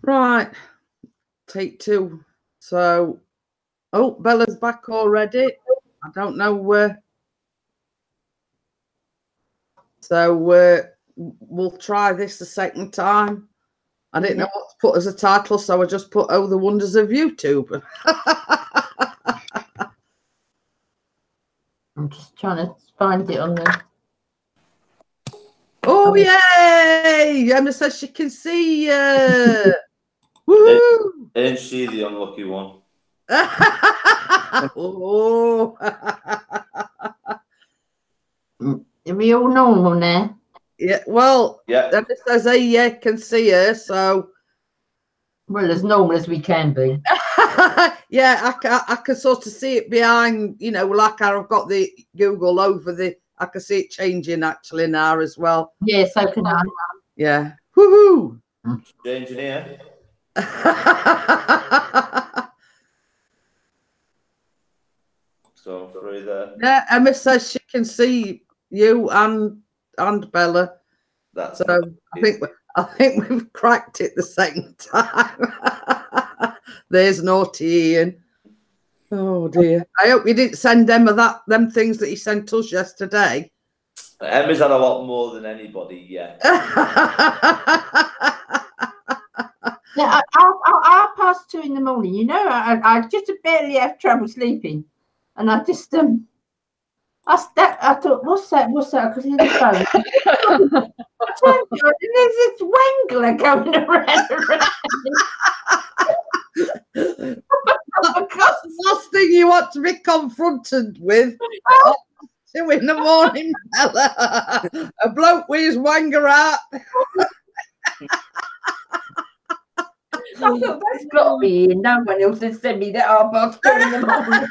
Right, take two. So, oh, Bella's back already. I don't know where. So we'll try this the second time. I didn't know what to put as a title, so I just put "Oh, the Wonders of YouTube." I'm just trying to find it on the. Oh, yay! Emma says she can see you. Woo! Ain't she the unlucky one? Oh. Are we all normal now? Yeah, well, Yeah. Emma says, hey, yeah, can see her, so. Well, as normal as we can be. Yeah, I can sort of see it behind, you know, like I've got the Google over the, I can see it changing actually now as well. Yeah, so can I. Yeah. Woohoo! Changing here. So through there. Yeah, Emma says she can see you and Bella. That's so I think we've cracked it the second time. There's naughty Ian. Oh dear. I hope you didn't send Emma them things that he sent us yesterday. Emma's had a lot more than anybody yet. Yeah, I'll pass 2 in the morning. You know, I just barely have trouble sleeping, and I just I thought, what's that? I could hear the phone. There's this wangler going around. That's the last thing you want to be confronted with. 2 in the morning, Bella. A bloke with his wanger out. I thought, that's got to be in. No one else has sent me that half 2 in the morning.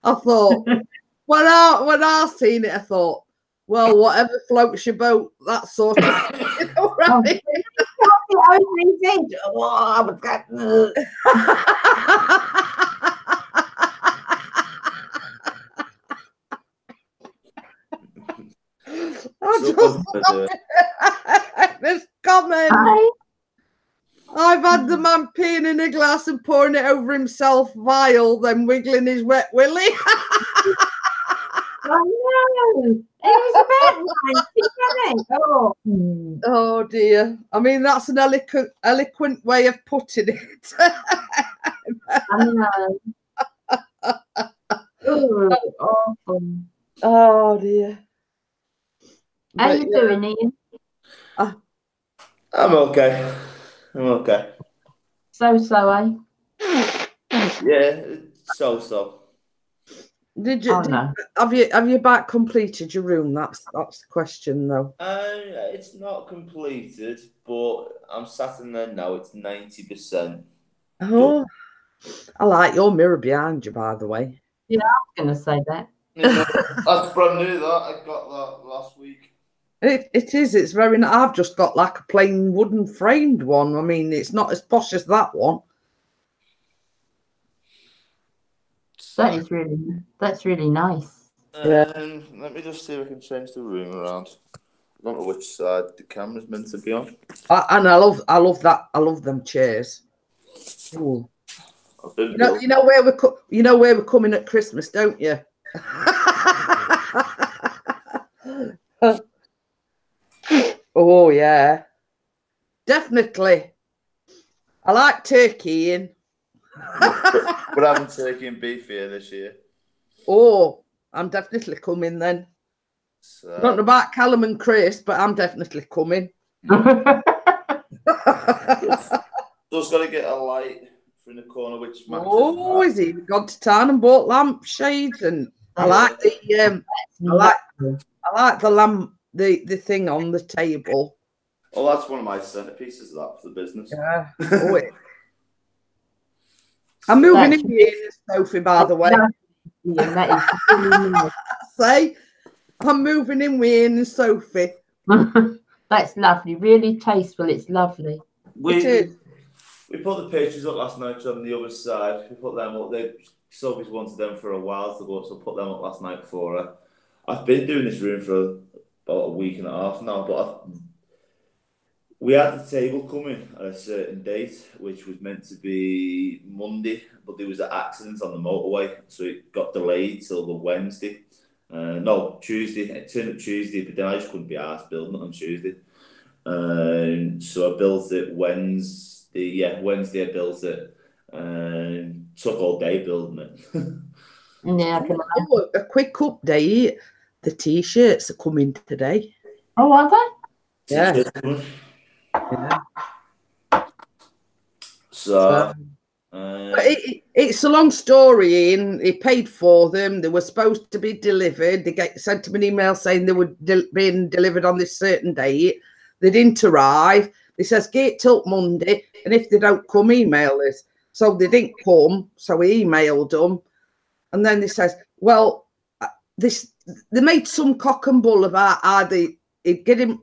I thought, when I seen it, I thought, well, whatever floats your boat, that sort of thing. You know, right? This comment. I've had the man peeing in a glass and pouring it over himself vile, then wiggling his wet willy. I know. It was about 90, Oh dear. I mean, that's an eloquent way of putting it. I know. Awful. Oh dear. How you doing, Ian? I'm okay. So, eh? Yeah, so. Did you? No. Have you about completed your room? That's the question, though. It's not completed, but I'm sat in there now. It's 90%. Oh, I like your mirror behind you, by the way. Yeah, I was going to say that. Yeah, that's brand new. That I got that last week. It is. It's very. I've just got like a plain wooden framed one. I mean, it's not as posh as that one. That's really nice. Let me just see if I can change the room around. I don't know which side the camera's meant to be on. And I love that. I love them chairs. Ooh. You know where we're coming at Christmas, don't you? Oh yeah, definitely. I like turkey, Ian. We're having turkey and beef here this year. Oh, I'm definitely coming then. So... I don't know about Callum and Chris, but I'm definitely coming. Just got to get a light from the corner, which matches. Oh, is he gone to town and bought lampshades? And I like the I like the lamp, the thing on the table. Oh, that's one of my centerpieces. That for the business. Yeah. Oh, I'm moving in here, Sophie, by the way. Yeah, that is really nice. Say, I'm moving in with Ian and Sophie. That's lovely. Really tasteful. It's lovely. We put the pictures up last night on the other side. We put them up. Sophie's wanted them for a while to go, so put them up last night for her. I've been doing this room for about a week and a half now, but We had the table coming at a certain date, which was meant to be Monday, but there was an accident on the motorway, so it got delayed till the Wednesday. No, Tuesday. It turned up Tuesday, but then I just couldn't be asked building it on Tuesday. So I built it Wednesday. Yeah, Wednesday I built it. Took all day building it. Yeah, I can imagine. Oh, a quick update. The T-shirts are coming today. Oh, are they? Yeah. Yeah. Yeah. So, it's a long story, Ian. He paid for them. They were supposed to be delivered. They sent him an email saying they were being delivered on this certain date. They didn't arrive. They says, get till Monday, and if they don't come, email us. So they didn't come, so we emailed them. And then they says, well, they made some cock and bull about either they get him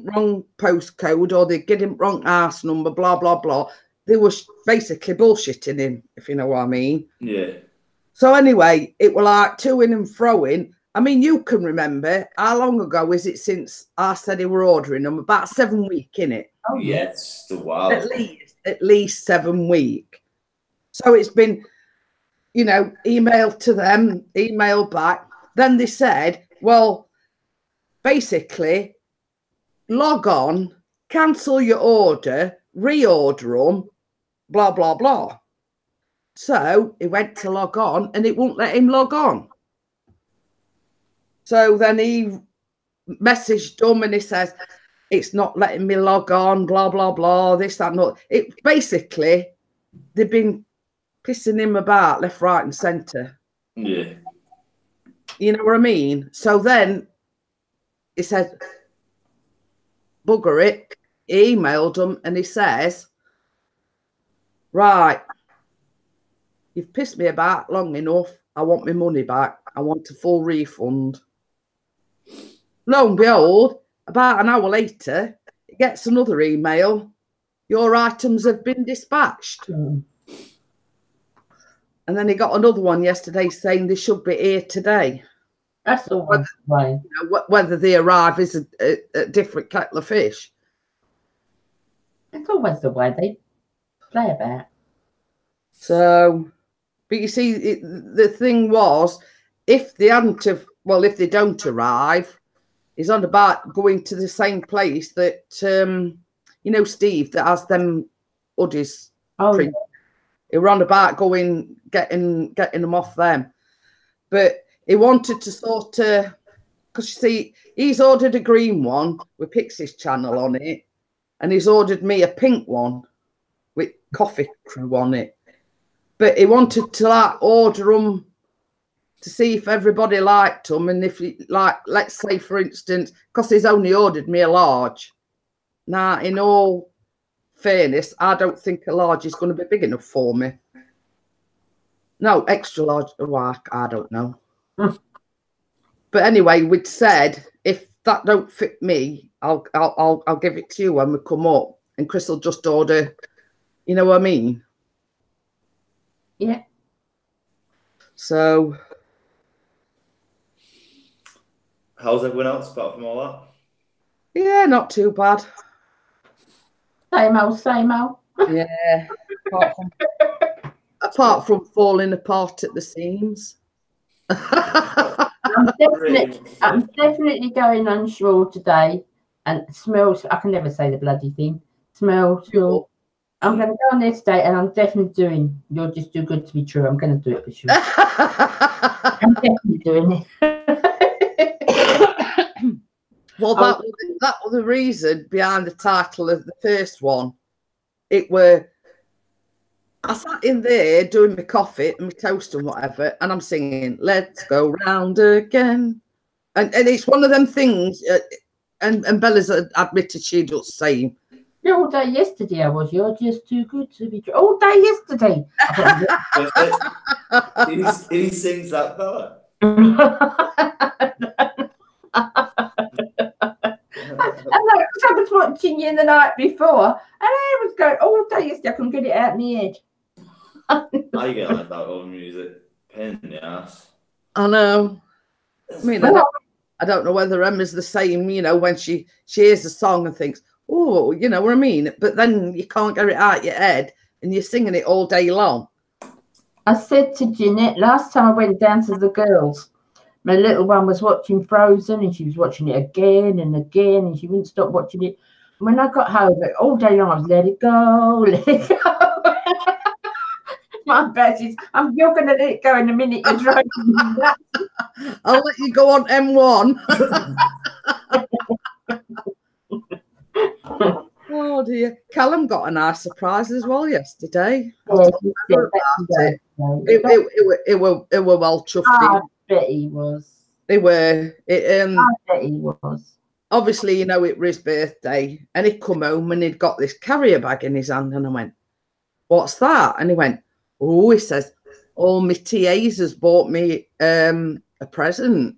wrong postcode or they get him wrong arse number, blah, blah, blah. They were basically bullshitting him, if you know what I mean. Yeah. So anyway, it were like to-ing and fro-ing. I mean, you can remember, how long ago is it since I said they were ordering them? About 7 weeks, innit? Oh, Yeah, it's the wild. At least 7 weeks. So it's been, you know, email to them, email back. Then they said, well, basically, log on, cancel your order, reorder them, blah, blah, blah. So he went to log on and it won't let him log on. So then he messaged them and he says, it's not letting me log on, blah, blah, blah, this, that, not. It basically, they've been pissing him about left, right, and centre. Yeah. You know what I mean? So then he said, bugger it. He emailed him and he says, right, you've pissed me about long enough. I want my money back. I want a full refund. Lo and behold, about an hour later, he gets another email. Your items have been dispatched. Mm. And then he got another one yesterday saying they should be here today. That's always the way. You know, whether they arrive is a different kettle of fish. It's always the way they play about. So, but you see, the thing was, if they hadn't have, well, if they don't arrive, he's on about going to the same place that, you know, Steve, that has them hoodies. Oh, yeah. He were on about going, getting them off them. But he wanted to sort of, because you see, he's ordered a green one with Pixie's channel on it, and he's ordered me a pink one with Coffee Crew on it. But he wanted to like order them to see if everybody liked them, and if he, like, let's say for instance, because he's only ordered me a large. Now, in all fairness, I don't think a large is going to be big enough for me. No, extra large. Well, I don't know. But anyway, we'd said if that don't fit me, I'll give it to you when we come up, and Chris will just order. You know what I mean? Yeah. So, How's everyone else apart from all that? yeah, not too bad. Same old, same old. Yeah. Apart from falling apart at the seams. I'm definitely going on shore today, and smells. I can never say the bloody thing. Smell shore. I'm going to go on there today, and I'm definitely doing. You're just too good to be true. I'm going to do it for sure. I'm definitely doing it. Well, that was the reason behind the title of the first one. It were, I sat in there doing my coffee and my toast and whatever, and I'm singing, let's go round again. And it's one of them things, and Bella's admitted she does the same. Yeah, all day yesterday I was. You're just too good to be true. All day yesterday. He sings that, Bella. I was watching you the night before, and I was going all day yesterday. I couldn't get it out of my head. I get like that old music. Pain in the ass. I know. I mean, I don't know whether Emma's the same, you know, when she hears the song and thinks, oh, you know what I mean? But then you can't get it out your head and you're singing it all day long. I said to Jeanette last time I went down to the girls, my little one was watching Frozen and she was watching it again and again and she wouldn't stop watching it. And when I got home, all day long I was let it go, let it go. My best is, you're going to let it go in a minute. You're driving me nuts. I'll let you go on M1. Oh dear. Callum got a nice surprise as well yesterday. Yeah, it were well chuffed. I bet he was. They were. I bet he was. Obviously, you know, it was his birthday, and he'd come home and he'd got this carrier bag in his hand, and I went, "What's that?" And he went, "Oh," he says, "all my TAs has bought me a present."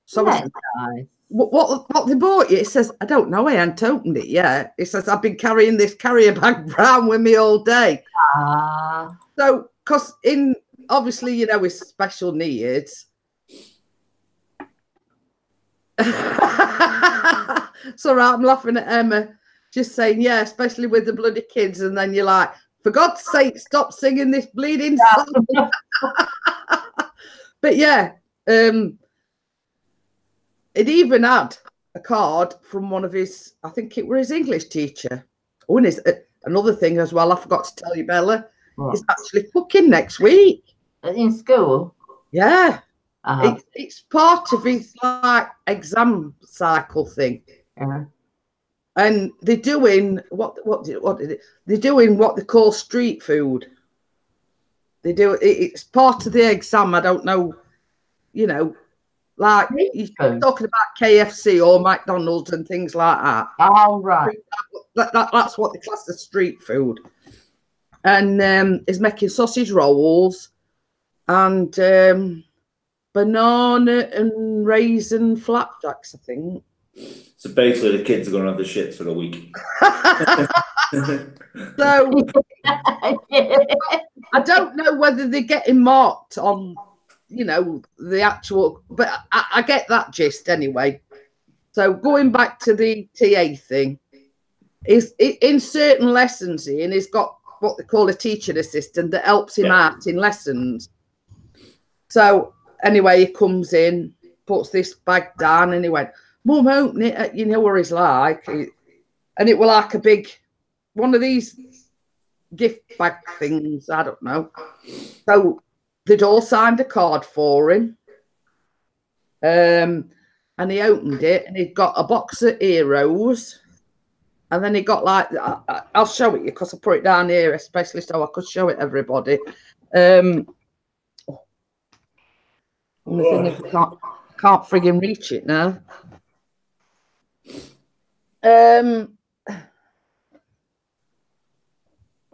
So I said, nice. What they bought you? He says, "I don't know. I ain't opened it yet." He says, "I've been carrying this carrier bag around with me all day." So, because obviously, you know, with special needs. So I'm laughing at Emma, just saying, yeah, especially with the bloody kids, and then you're like, for God's sake, stop singing this bleeding song. But yeah, it even had a card from one of his, I think it was his English teacher. Oh, and another thing as well, I forgot to tell you, Bella, he's actually cooking next week. In school? Yeah. It's part of his like exam cycle thing, and they're doing they're doing what they call street food. They do it's part of the exam. I don't know, you know, like you're talking about KFC or McDonald's and things like that. Oh right, that's what they class as street food, and he's making sausage rolls and. Banana and raisin flapjacks, I think. So basically, the kids are going to have the shits for a week. So I don't know whether they're getting marked on, you know, the actual, but I get that gist anyway. So going back to the TA thing, is in certain lessons, Ian, he's got what they call a teaching assistant that helps him out in lessons. So anyway, he comes in, puts this bag down, and he went, "Mum, open it." You know what he's like. And it was like a big, one of these gift bag things. I don't know. So they'd all signed a card for him. And he opened it, and he'd got a box of Heroes. And then he got like, I'll show it you because I put it down here, especially so I could show it everybody. And the thing is, can't frigging reach it now.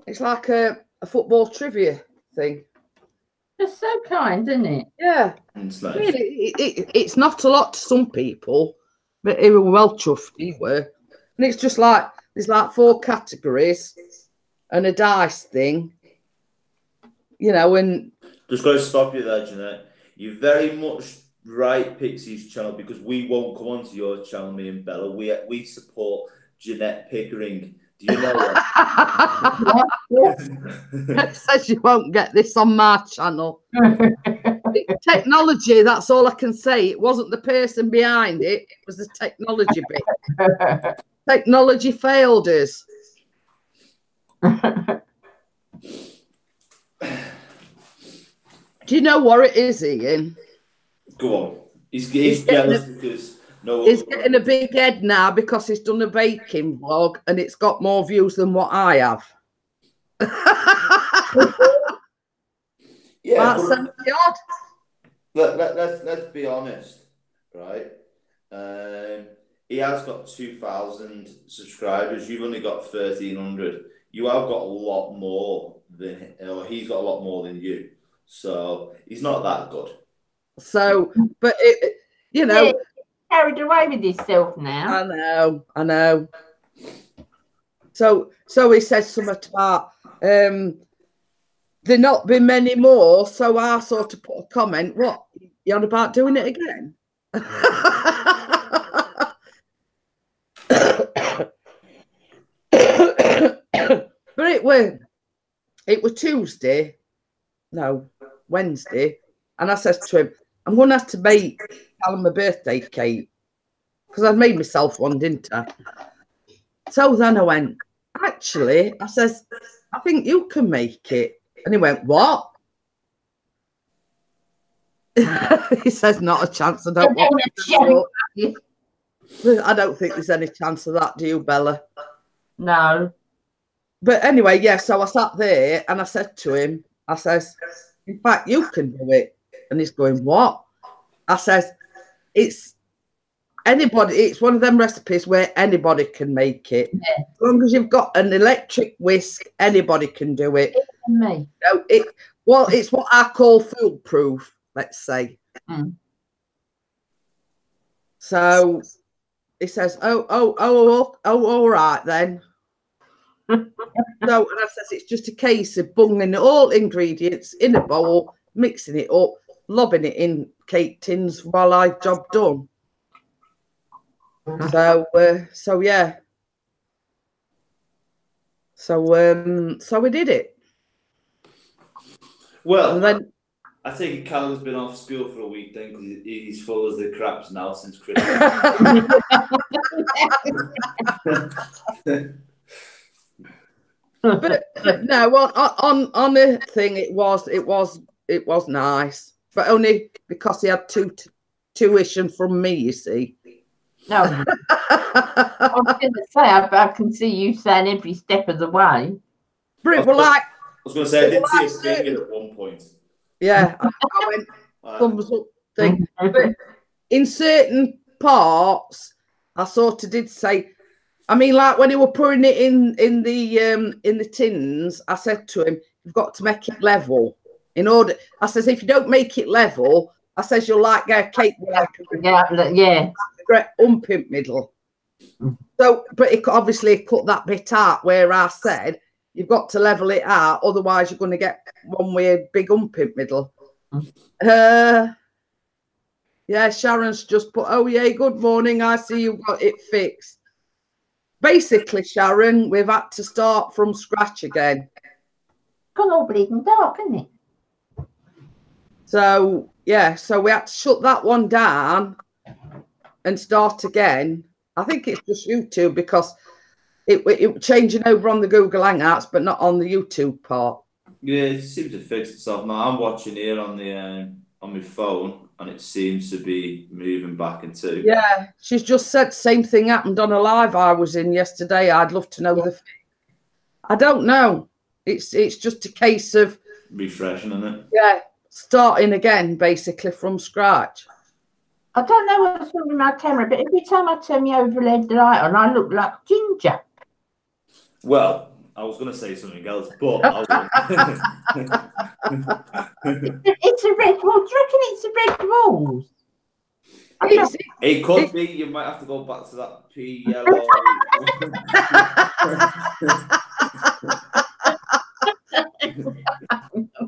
It's like a football trivia thing. It's so kind, isn't it? Yeah. It's nice. Really, it's not a lot to some people, but he were well chuffed, he were. And it's just like, there's like 4 categories and a dice thing, you know, and... Just got to stop you there, Jeanette. You're very much right, Pixie's channel, because we won't come onto your channel, me and Bella. We support Jeanette Pickering. Do you know that? It says you won't get this on my channel. Technology, that's all I can say. It wasn't the person behind it. It was the technology bit. Technology failed us. Do you know what it is, Ian? Go on. He's jealous because he's getting a big head now because he's done a baking vlog and it's got more views than what I have. Yeah, that's 70 odd. Let's be honest, right? He has got 2,000 subscribers. You've only got 1,300. You have got a lot more than, or he's got a lot more than you. So he's not that good. So, but you know, yeah, carried away with himself now. I know. So he says something about there not been many more. So I sort of put a comment. What, you on about doing it again? it were Tuesday, no, Wednesday, and I says to him, I'm going to have to make Callum a birthday cake because I'd made myself one, didn't I? So then I went, actually, I says, I think you can make it. And he went, what? He says, not a chance. I don't think there's any chance of that, do you, Bella? No. But anyway, yeah, so I sat there and I said to him, I says, in fact, you can do it. And he's going, what? I says, it's one of them recipes where anybody can make it. Yeah. As long as you've got an electric whisk, anybody can do it. Me. No, it's what I call foolproof, let's say. Mm. So he says, oh, all right then. So, and I says, it's just a case of bunging all ingredients in a bowl, mixing it up, lobbing it in cake tins while I job done. So yeah. So we did it. Well, and then I think Callum's been off school for a week then because he's full as the craps now since Christmas. but no, on the thing, it was nice, but only because he had tuition from me, you see. No, I was going to say, I can see you saying every step of the way. But it was like, I was going to say, I did see a finger at one point. Yeah, I went thumbs up thing. But in certain parts, I sort of did say, I mean, like when he were pouring it in the tins, I said to him, you've got to make it level. In order, I says, if you don't make it level, I says, you'll like get a cake with like a great ump in middle. So, but it obviously cut that bit out where I said, you've got to level it out, otherwise you're going to get one with a big ump in middle. Yeah, Sharon's just put, oh yeah, good morning, I see you've got it fixed. Basically, Sharon, we've had to start from scratch again. Gone all bleeding dark, isn't it? So, yeah, so we had to shut that one down and start again. I think it's just YouTube because it changing over on the Google Hangouts, but not on the YouTube part. Yeah, it seems to fix itself now. I'm watching here on the on my phone, and it seems to be moving back into. Yeah, she's just said same thing happened on a live I was in yesterday. I'd love to know the. I don't know. It's just a case of refreshing, isn't it? Yeah, starting again basically from scratch. I don't know what's wrong with my camera, but every time I turn my overhead light on, I look like Ginger. Well, I was going to say something else, but it's a red wall. Do you reckon it's a red wall? It could be. You might have to go back to that yellow.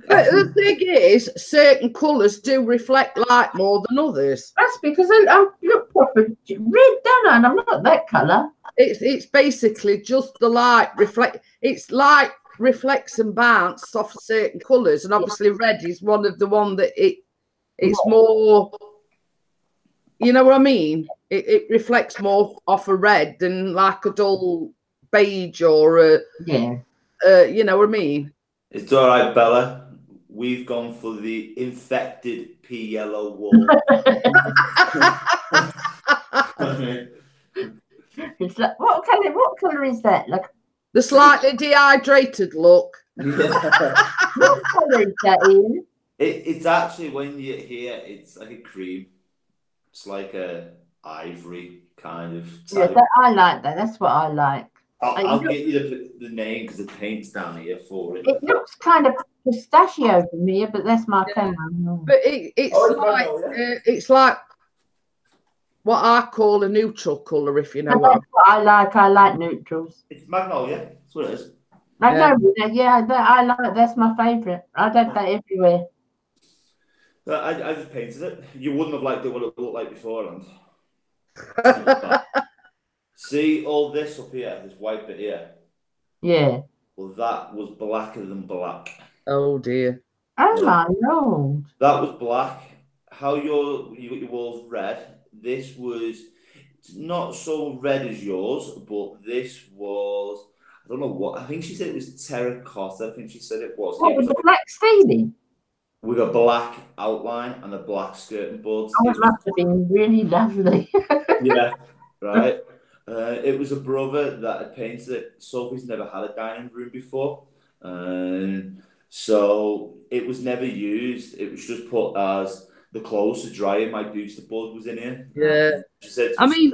But the thing is, certain colours do reflect light more than others. That's because I look proper red, don't I? And I'm not that colour. It's basically just the light reflect. It's light reflects and bounces off of certain colours, and obviously red is one of the one that it's more. You know what I mean? It reflects more off a red than like a dull beige or a you know what I mean? It's all right, Bella. We've gone for the infected pea yellow wall. It's like, what colour is that? Like the slightly dehydrated look. What colour is that, Ian? It's actually, when you're here, it's like a cream. It's like a ivory kind of type. Yeah, I like that. That's what I like. I'll get you the name because the paint's down here for it. It looks kind of pistachio for me, but that's my camera. But it's like what I call a neutral colour, if you know what I like. I like neutrals. It's Magnolia. That's what it is. Magnolia, I like. That's my favourite. I'd have that everywhere. I just painted it. You wouldn't have liked it what it looked like beforehand. See all this up here, this white bit here? Yeah. but that was blacker than black. Oh dear. Oh my lord. That was black. How you got your walls red. This was not so red as yours, but this was, I don't know what, I think she said it was terracotta. I think she said it was. What, with the black ceiling? With a black outline and a black skirting board. Oh, it must have been really lovely. Yeah, right. It was a brother that had painted it. Sophie's never had a dining room before. So it was never used. It was just put as the clothes to dry and my booster board was in here. Yeah. She said, I mean,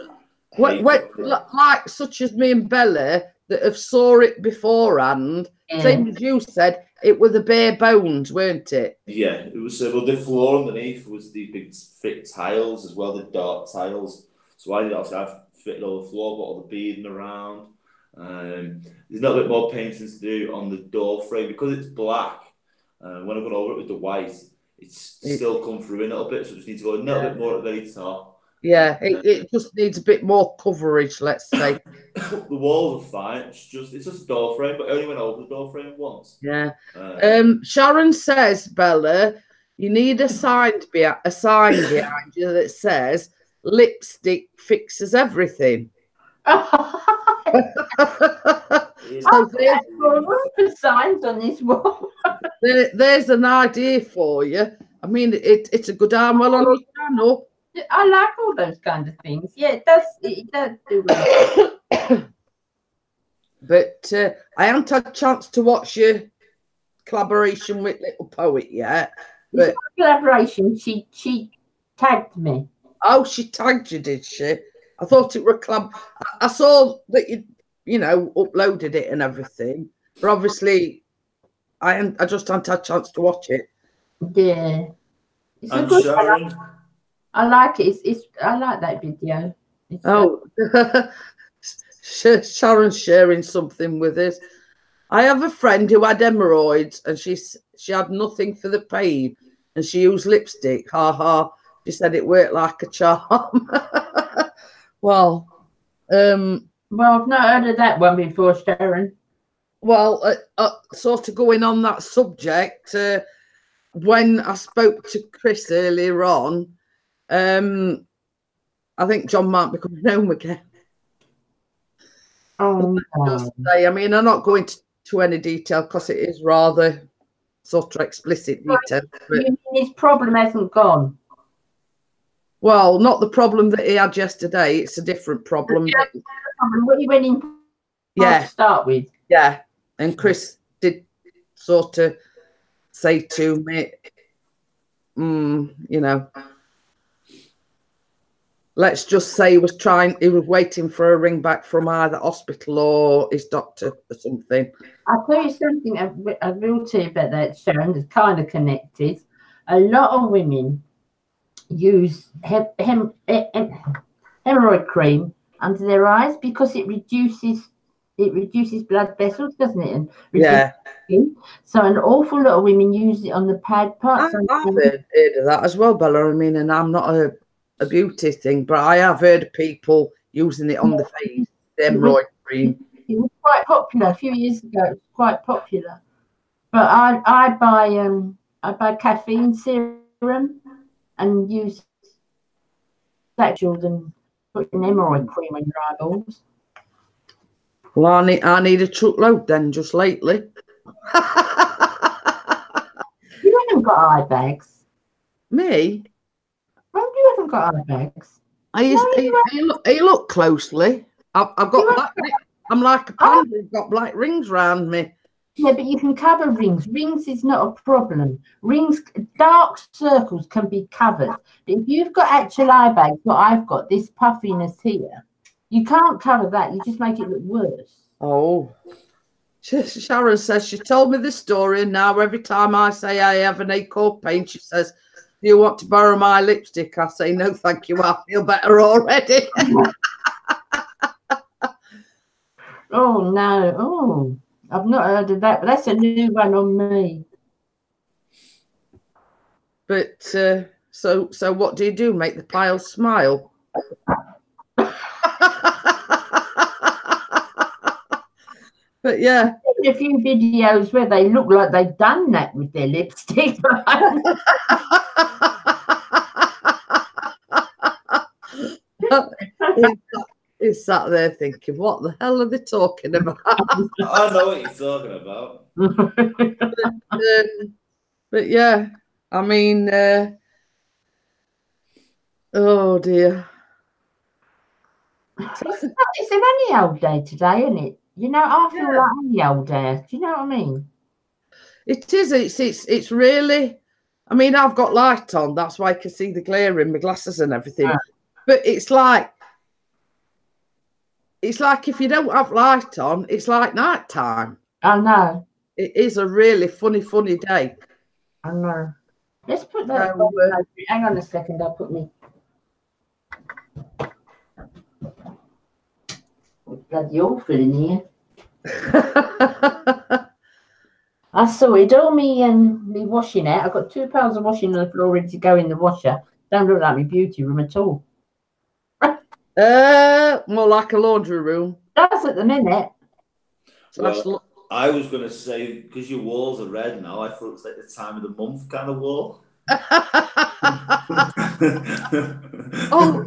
like such as me and Bella that have saw it beforehand, same as you said, it was the bare bones, weren't it? Yeah, it was. Well, the floor underneath was the big thick tiles as well, the dark tiles. So I did obviously have fitted all the floor, got all the beading around. There's a little bit more painting to do on the door frame because it's black. When I've gone over it with the white, it's still come through a little bit, so I just need to go a little bit more at the very top. Yeah, it just needs a bit more coverage, let's say. The walls are fine. It's just a door frame, but I only went over the door frame once. Yeah. Sharon says, Bella, you need a sign behind you that says lipstick fixes everything. So there's signs on this wall. There's an idea for you. I mean, it's a good arm well on your channel. I like all those kind of things. Yeah, it does do well. But I haven't had a chance to watch your collaboration with Little Poet yet. But collaboration, she tagged me. Oh, she tagged you, did she? I thought it were club. I saw that you know, uploaded it and everything. But obviously, I just haven't had a chance to watch it. Yeah. It's a good Sharon. I like it. I like that video. Sharon's sharing something with us. I have a friend who had hemorrhoids and she had nothing for the pain and she used lipstick. Ha ha. She said it worked like a charm. Well, I've not heard of that one before, Sharon. Well, sort of going on that subject, when I spoke to Chris earlier on, I think John might be coming home again. Oh, just say, I mean, I'm not going to any detail because it is rather sort of explicit detail. But, his problem hasn't gone. Well, not the problem that he had yesterday. It's a different problem. What you went in to start with. Yeah. And Chris did sort of say to me, you know, let's just say he was waiting for a ring back from either hospital or his doctor or something. I'll tell you something, I will tell you about that, Sharon, that's kind of connected. A lot of women use hemorrhoid cream under their eyes because it reduces blood vessels, doesn't it? And so an awful lot of women use it on the pad parts. I've heard of that as well, Bella. I mean, and I'm not a beauty thing, but I have heard of people using it on the face, the hemorrhoid cream. It was quite popular a few years ago. It was quite popular. But I buy caffeine serum and use that and put an hemorrhoid cream on your eyeballs. Well, I need a truckload then, just lately. You haven't got eye bags. Me? Well, you haven't got eye bags. You look closely. I've got black. I'm like a panda. I've got black rings round me. Yeah, but you can cover rings. Rings is not a problem. Rings, dark circles can be covered. But if you've got actual eye bags, what I've got, this puffiness here, you can't cover that. You just make it look worse. Oh. Sharon says she told me the story, and now every time I say I have an ache or pain, she says, do you want to borrow my lipstick? I say, no, thank you. I feel better already. Oh, no. Oh, I've not heard of that, but that's a new one on me. But so what do you do? Make the pile smile? But yeah. seen a few videos where they look like they've done that with their lipstick. He's sat there thinking, what the hell are they talking about? I know what you're talking about. But yeah, I mean, oh dear. It's an any old day today, isn't it? You know, I feel like any old day. Do you know what I mean? It is. It's really. I mean, I've got light on. That's why I can see the glare in my glasses and everything. Yeah. But it's like if you don't have light on, it's like night time. I know. It is a really funny day. I know. Let's put that. Hang on a second. I'll put me. Bloody awful in here. I saw it all me washing out. I've got 2 pounds of washing on the floor ready to go in the washer. Don't look like my beauty room at all. More like a laundry room. That's at the minute. Well, I was going to say, because your walls are red now, I thought it's like the time of the month kind of wall. Oh,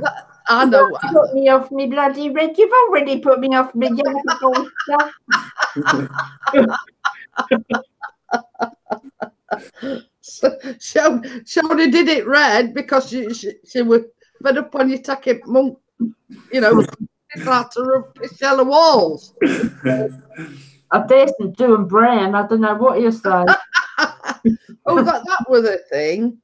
I know. You put me off me bloody red. You've already put me off me yellow stuff. Shona did it red because she was fed up on you taking monk, you know, out to rub yellow walls. I dare some doing brown. I don't know what you're saying. Oh, that was a thing.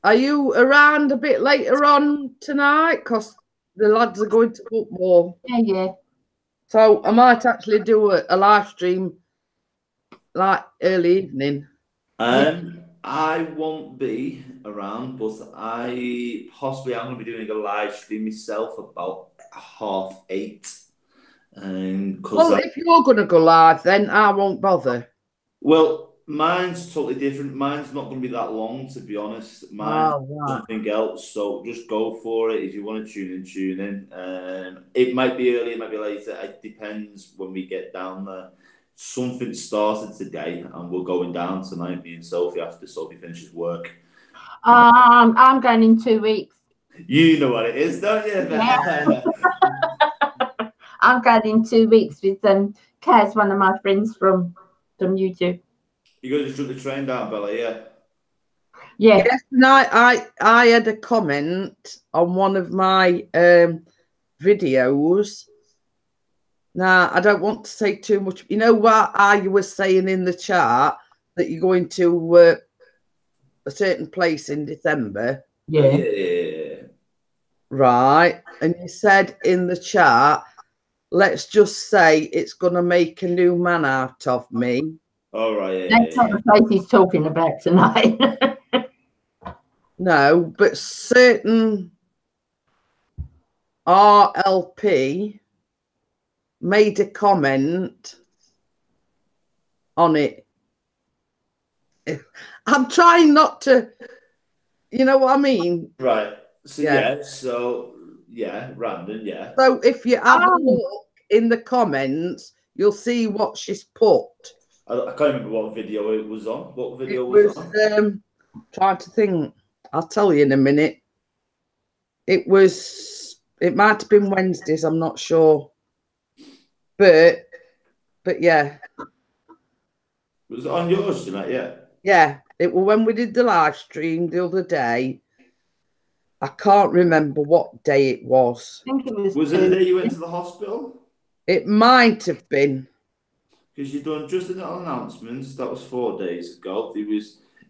Are you around a bit later on tonight? Because the lads are going to football. Yeah. So I might actually do a live stream like early evening. I won't be around, but I possibly am going to be doing a live stream myself about 8:30. Well, if you're going to go live, then I won't bother. Well, mine's totally different. Mine's not going to be that long, to be honest. Mine's something else. So just go for it. If you want to tune in. It might be early, it might be later. It depends when we get down there. Something started today, and we're going down tonight. Me and Sophie after Sophie finishes work. I'm going in 2 weeks. You know what it is, don't you? Yeah. I'm going in 2 weeks with Kaz, one of my friends from YouTube. You're going to jump the train down, Bella, yeah? Yeah. Yes, and I had a comment on one of my videos. Now, I don't want to say too much. You know what I was saying in the chat that you're going to a certain place in December? Yeah. Right. And you said in the chat, let's just say it's going to make a new man out of me. All right. That's not the place he's talking about tonight. No, but certain RLP made a comment on it. I'm trying not to, you know what I mean? Right. So, random, yeah. So if you have a look in the comments, you'll see what she's put. I can't remember what video it was on. What video was on? Trying to think. I'll tell you in a minute. It might have been Wednesdays, I'm not sure. But yeah. Was it on yours tonight? Yeah. Yeah. It was when we did the live stream the other day. I can't remember what day it was. I think it was. Was it the day you went to the hospital? It might have been. Because you've done just an announcement. That was 4 days ago.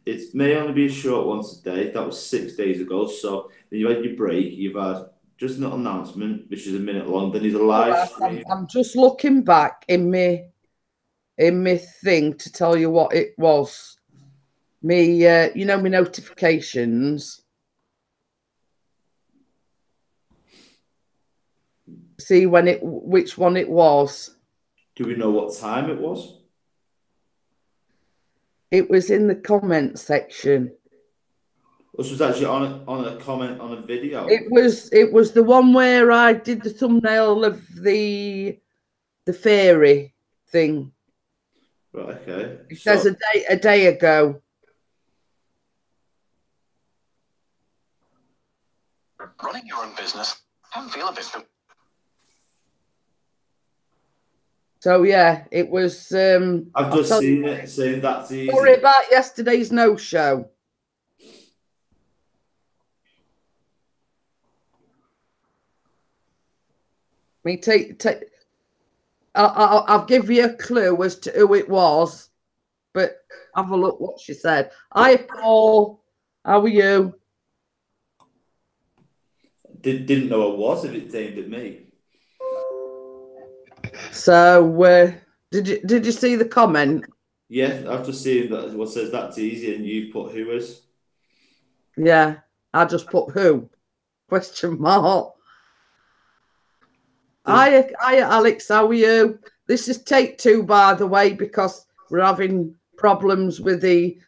It may only be a short one today. That was 6 days ago. So then you had your break. You've had just an announcement, which is a minute long. Then there's a live stream. I'm just looking back in my thing to tell you what it was. Me, you know, my notifications. See which one it was. Do we know what time it was? It was in the comment section. This was actually on a comment on a video. It was the one where I did the thumbnail of the fairy thing. Right, okay. It says a day ago. Running your own business can feel a bit. So yeah, it was. I've just seen it saying that's easy. Sorry about yesterday's no-show. I'll give you a clue as to who it was, but have a look what she said. Hi, Paul. How are you? Didn't know it was if it's aimed at me. So, did you see the comment? Yeah, I've just seen that what says that's easy, and you've put who is. Yeah, I just put who? Question mark. Hi, Alex. How are you? This is take 2, by the way, because we're having problems with the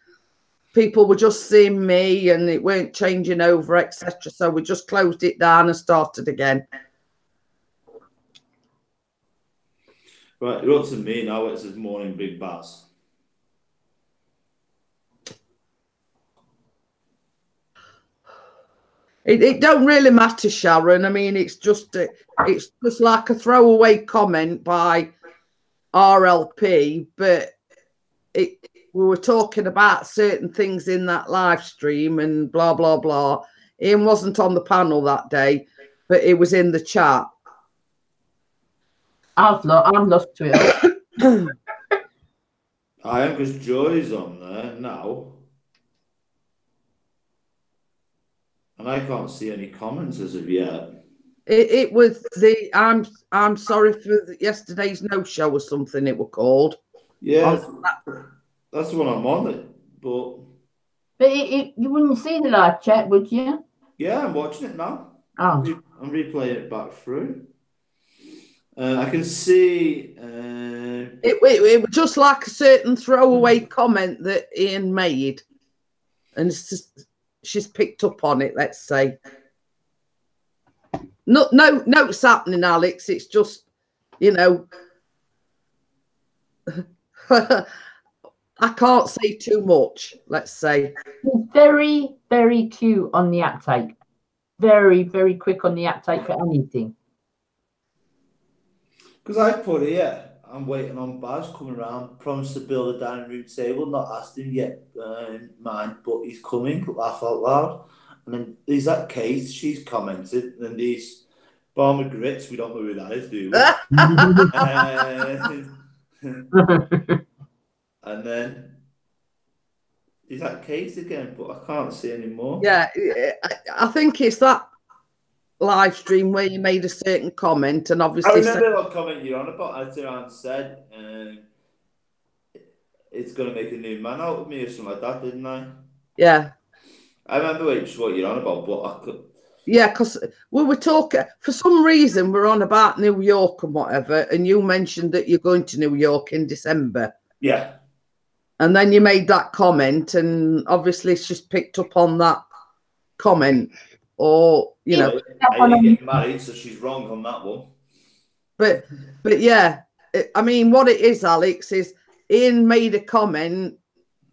people were just seeing me and it weren't changing over, etc. So we just closed it down and started again. Right, you're up to me now. It says morning big bass. It don't really matter, Sharon. I mean, it's just like a throwaway comment by RLP, but we were talking about certain things in that live stream and blah blah blah. Ian wasn't on the panel that day, but it was in the chat. I'm lost to it. I am, because Joy's on there now. And I can't see any comments as of yet. It was the I'm sorry for yesterday's no-show or something it were called. Yeah, that's the one I'm on it, But you wouldn't see the live chat, would you? yeah, I'm watching it now. Oh. I'm replaying it back through. I can see It was just like a certain throwaway comment that Ian made, and it's just, she's picked up on it. Let's say, no, it's happening, Alex. It's just, you know, I can't say too much. Let's say. He's very, very cute on the uptake. Very, very quick on the uptake for anything. because I put here, I'm waiting on Baz coming around, promised to build a dining room table, not asked him yet, mind, but he's coming, laugh out loud. And then there's that Kate, she's commented, and these Barmer Grits, we don't know who that is, do we? And then is that Kate again, but I can't see any more. Yeah, I think it's that live stream where you made a certain comment, and obviously I remember what comment you're on about. I turned around and said, it's going to make a new man out of me or something like that, didn't I? Yeah. I remember what you're on about, but I could... Yeah, because we were talking, for some reason, we're on about New York and whatever, and you mentioned that you're going to New York in December. Yeah. And then you made that comment, and obviously she's picked up on that comment, or, you know. I didn't get married, so she's wrong on that one. But yeah, I mean, what it is, Alex, is Ian made a comment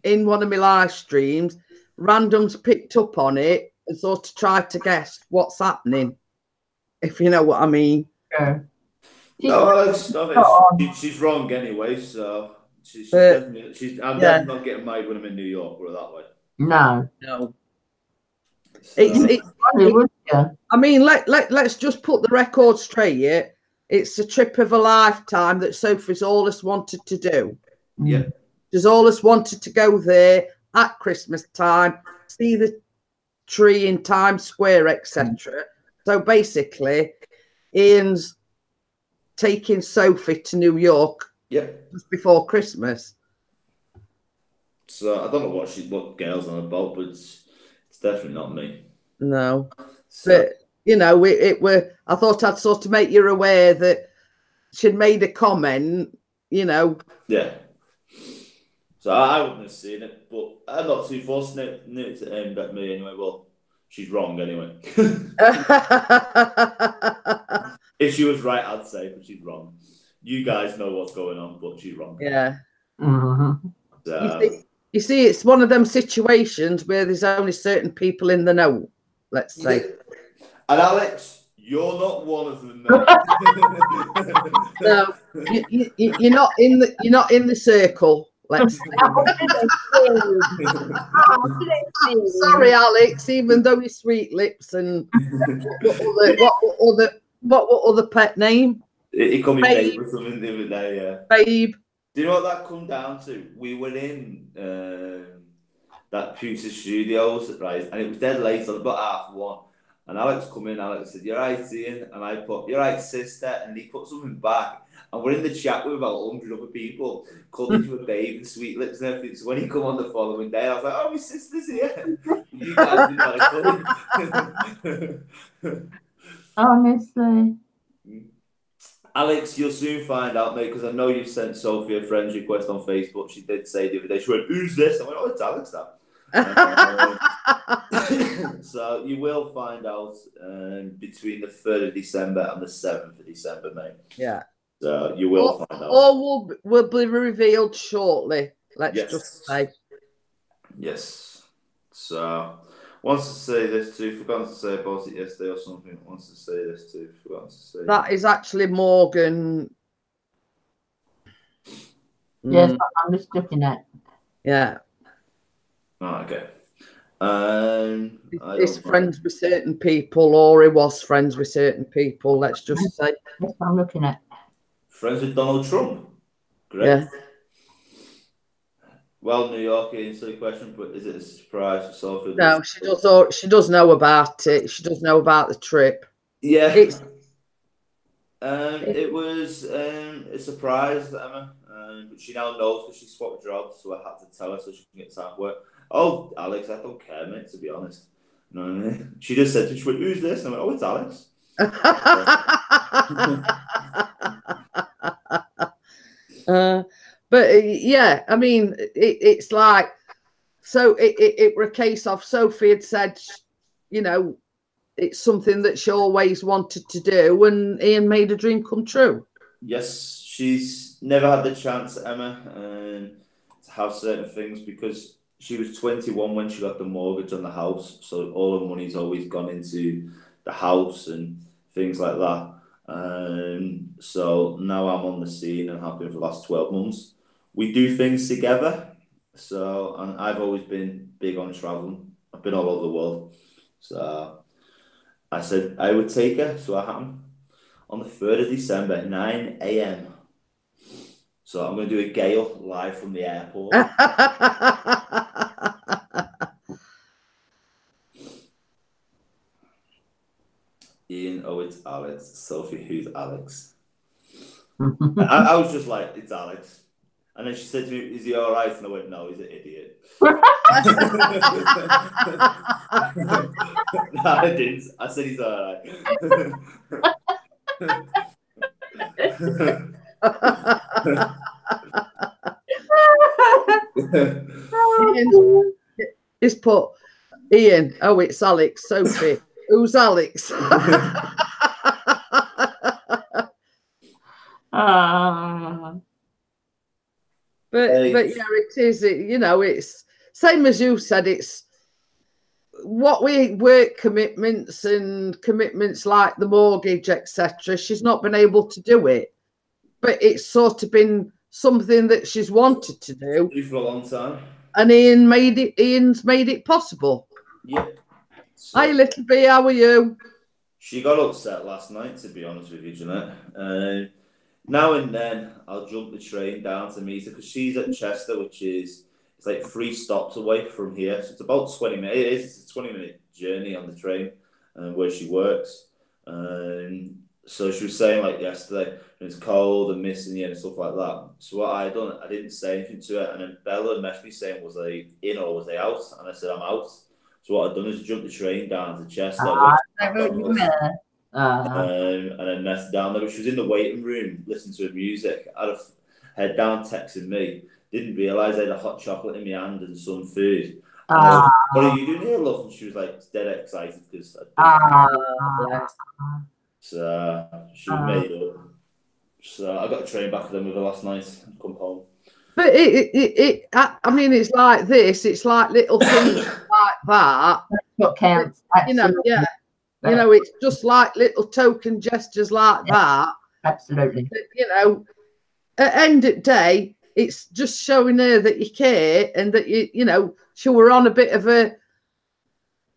in one of my live streams, randoms picked up on it, and sort of tried to guess what's happening, if you know what I mean. Yeah. No, she's wrong anyway, so she's definitely, I'm definitely not getting married when I'm in New York, put it that way. No. So, I mean, let's just put the record straight here. It's a trip of a lifetime that Sophie's always wanted to do. Yeah. She's always wanted to go there at Christmas time, see the tree in Times Square, etc. So basically, Ian's taking Sophie to New York just before Christmas. So I don't know what girl's on about, but it's definitely not me. No. So, but you know, I thought I'd sort of make you aware that she'd made a comment, you know. Yeah. So I wouldn't have seen it, but I'm not too forced to aim at me anyway. Well, she's wrong anyway. If she was right, I'd say, but she's wrong. You guys know what's going on, but she's wrong. Yeah. So, You see, it's one of them situations where there's only certain people in the know, let's say. And Alex, you're not one of them. No, you're not in the circle. Let's say. Sorry, Alex. Even though he's sweet lips and what other pet name? It could be Babe or something the other day. Yeah. Babe. Do you know what that come down to? We were in that Pewter Studios, right? And it was dead late, on about 1:30. And Alex come in, Alex said, "You're right, Ian." And I put, "You're right, sister." And he put something back. And we're in the chat with about 100 other people, calling you a babe and sweet lips and everything. So when he come on the following day, I was like, "Oh, my sister's here." You guys didn't want to come. Honestly. Alex, you'll soon find out, mate, because I know you've sent Sophie a friend's request on Facebook. She did say the other day, she went, "Who's this?" I went, "Oh, it's Alex, that." So you will find out between the 3rd of December and the 7th of December, mate. Yeah. So you will find out. All will be revealed shortly. Let's just say. Yes. So, wants to say this too. Forgot to say about it yesterday or something. Wants to say this too. Forgot to say. That is actually Morgan. Yes, I'm just looking at. Yeah. Oh, okay. He's friends with certain people, or he was friends with certain people. Let's just say. Yes, I'm looking at. Friends with Donald Trump. Great. Yeah. Well, New York ain't a silly question, but is it a surprise for Sophie? No, she does. She does know about it. She does know about the trip. Yeah. It was a surprise, Emma. But she now knows because she swapped jobs, so I had to tell her so she can get time work. Oh, Alex, I don't care, mate, to be honest. You know what I mean? She just said, she went, "Who's this?" And I went, "Oh, it's Alex." But yeah, I mean, it's like, so it were a case of Sophie had said, you know, it's something that she always wanted to do, and Ian made a dream come true. Yes, she's never had the chance, Emma, to have certain things because she was 21 when she got the mortgage on the house, so all her money's always gone into the house and things like that. So now I'm on the scene and have been for the last 12 months. We do things together, so and I've always been big on traveling. I've been all over the world, so I said I would take her, so I am on the 3rd of December at 9 a.m. So I'm going to do a gale live from the airport. Ian, oh, it's Alex. Sophie, who's Alex? I was just like, it's Alex. And then she said to me, "Is he all right?" And I went, "No, he's an idiot." No, I didn't. I said he's all right. He's put, "Ian, oh, it's Alex." Sophie, who's Alex? But yeah, it is. You know, it's same as you said. It's what we work commitments and commitments like the mortgage, etc. She's not been able to do it, but it's sort of been something that she's wanted to do for a long time. And Ian's made it possible. Yep. So, hi, little bee. How are you? She got upset last night, to be honest with you, Jeanette. Now and then, I'll jump the train down to meet her because she's at Chester, which is it's like 3 stops away from here. So it's about 20 minutes. It's a 20-minute journey on the train where she works. So she was saying like yesterday, it's cold and misty and stuff like that. So what I done, I didn't say anything to her, and then Bella messaged me saying, "Was I in or was I out?" And I said, "I'm out." So what I'd done is jump the train down to Chester. And then messed down there. But she was in the waiting room listening to her music. I had a head down texting me. Didn't realise I had a hot chocolate in my hand and some food. What are you doing here, love? And she was like dead excited because so she was made up. So I got a train back with them with her last night and come home. But I mean, it's like this. It's like little things like that. That's what counts. You know, Absolutely. yeah. You know, it's just like little token gestures like that. Absolutely. You know, at the end of the day, it's just showing her that you care and that you know, she were on a bit of a,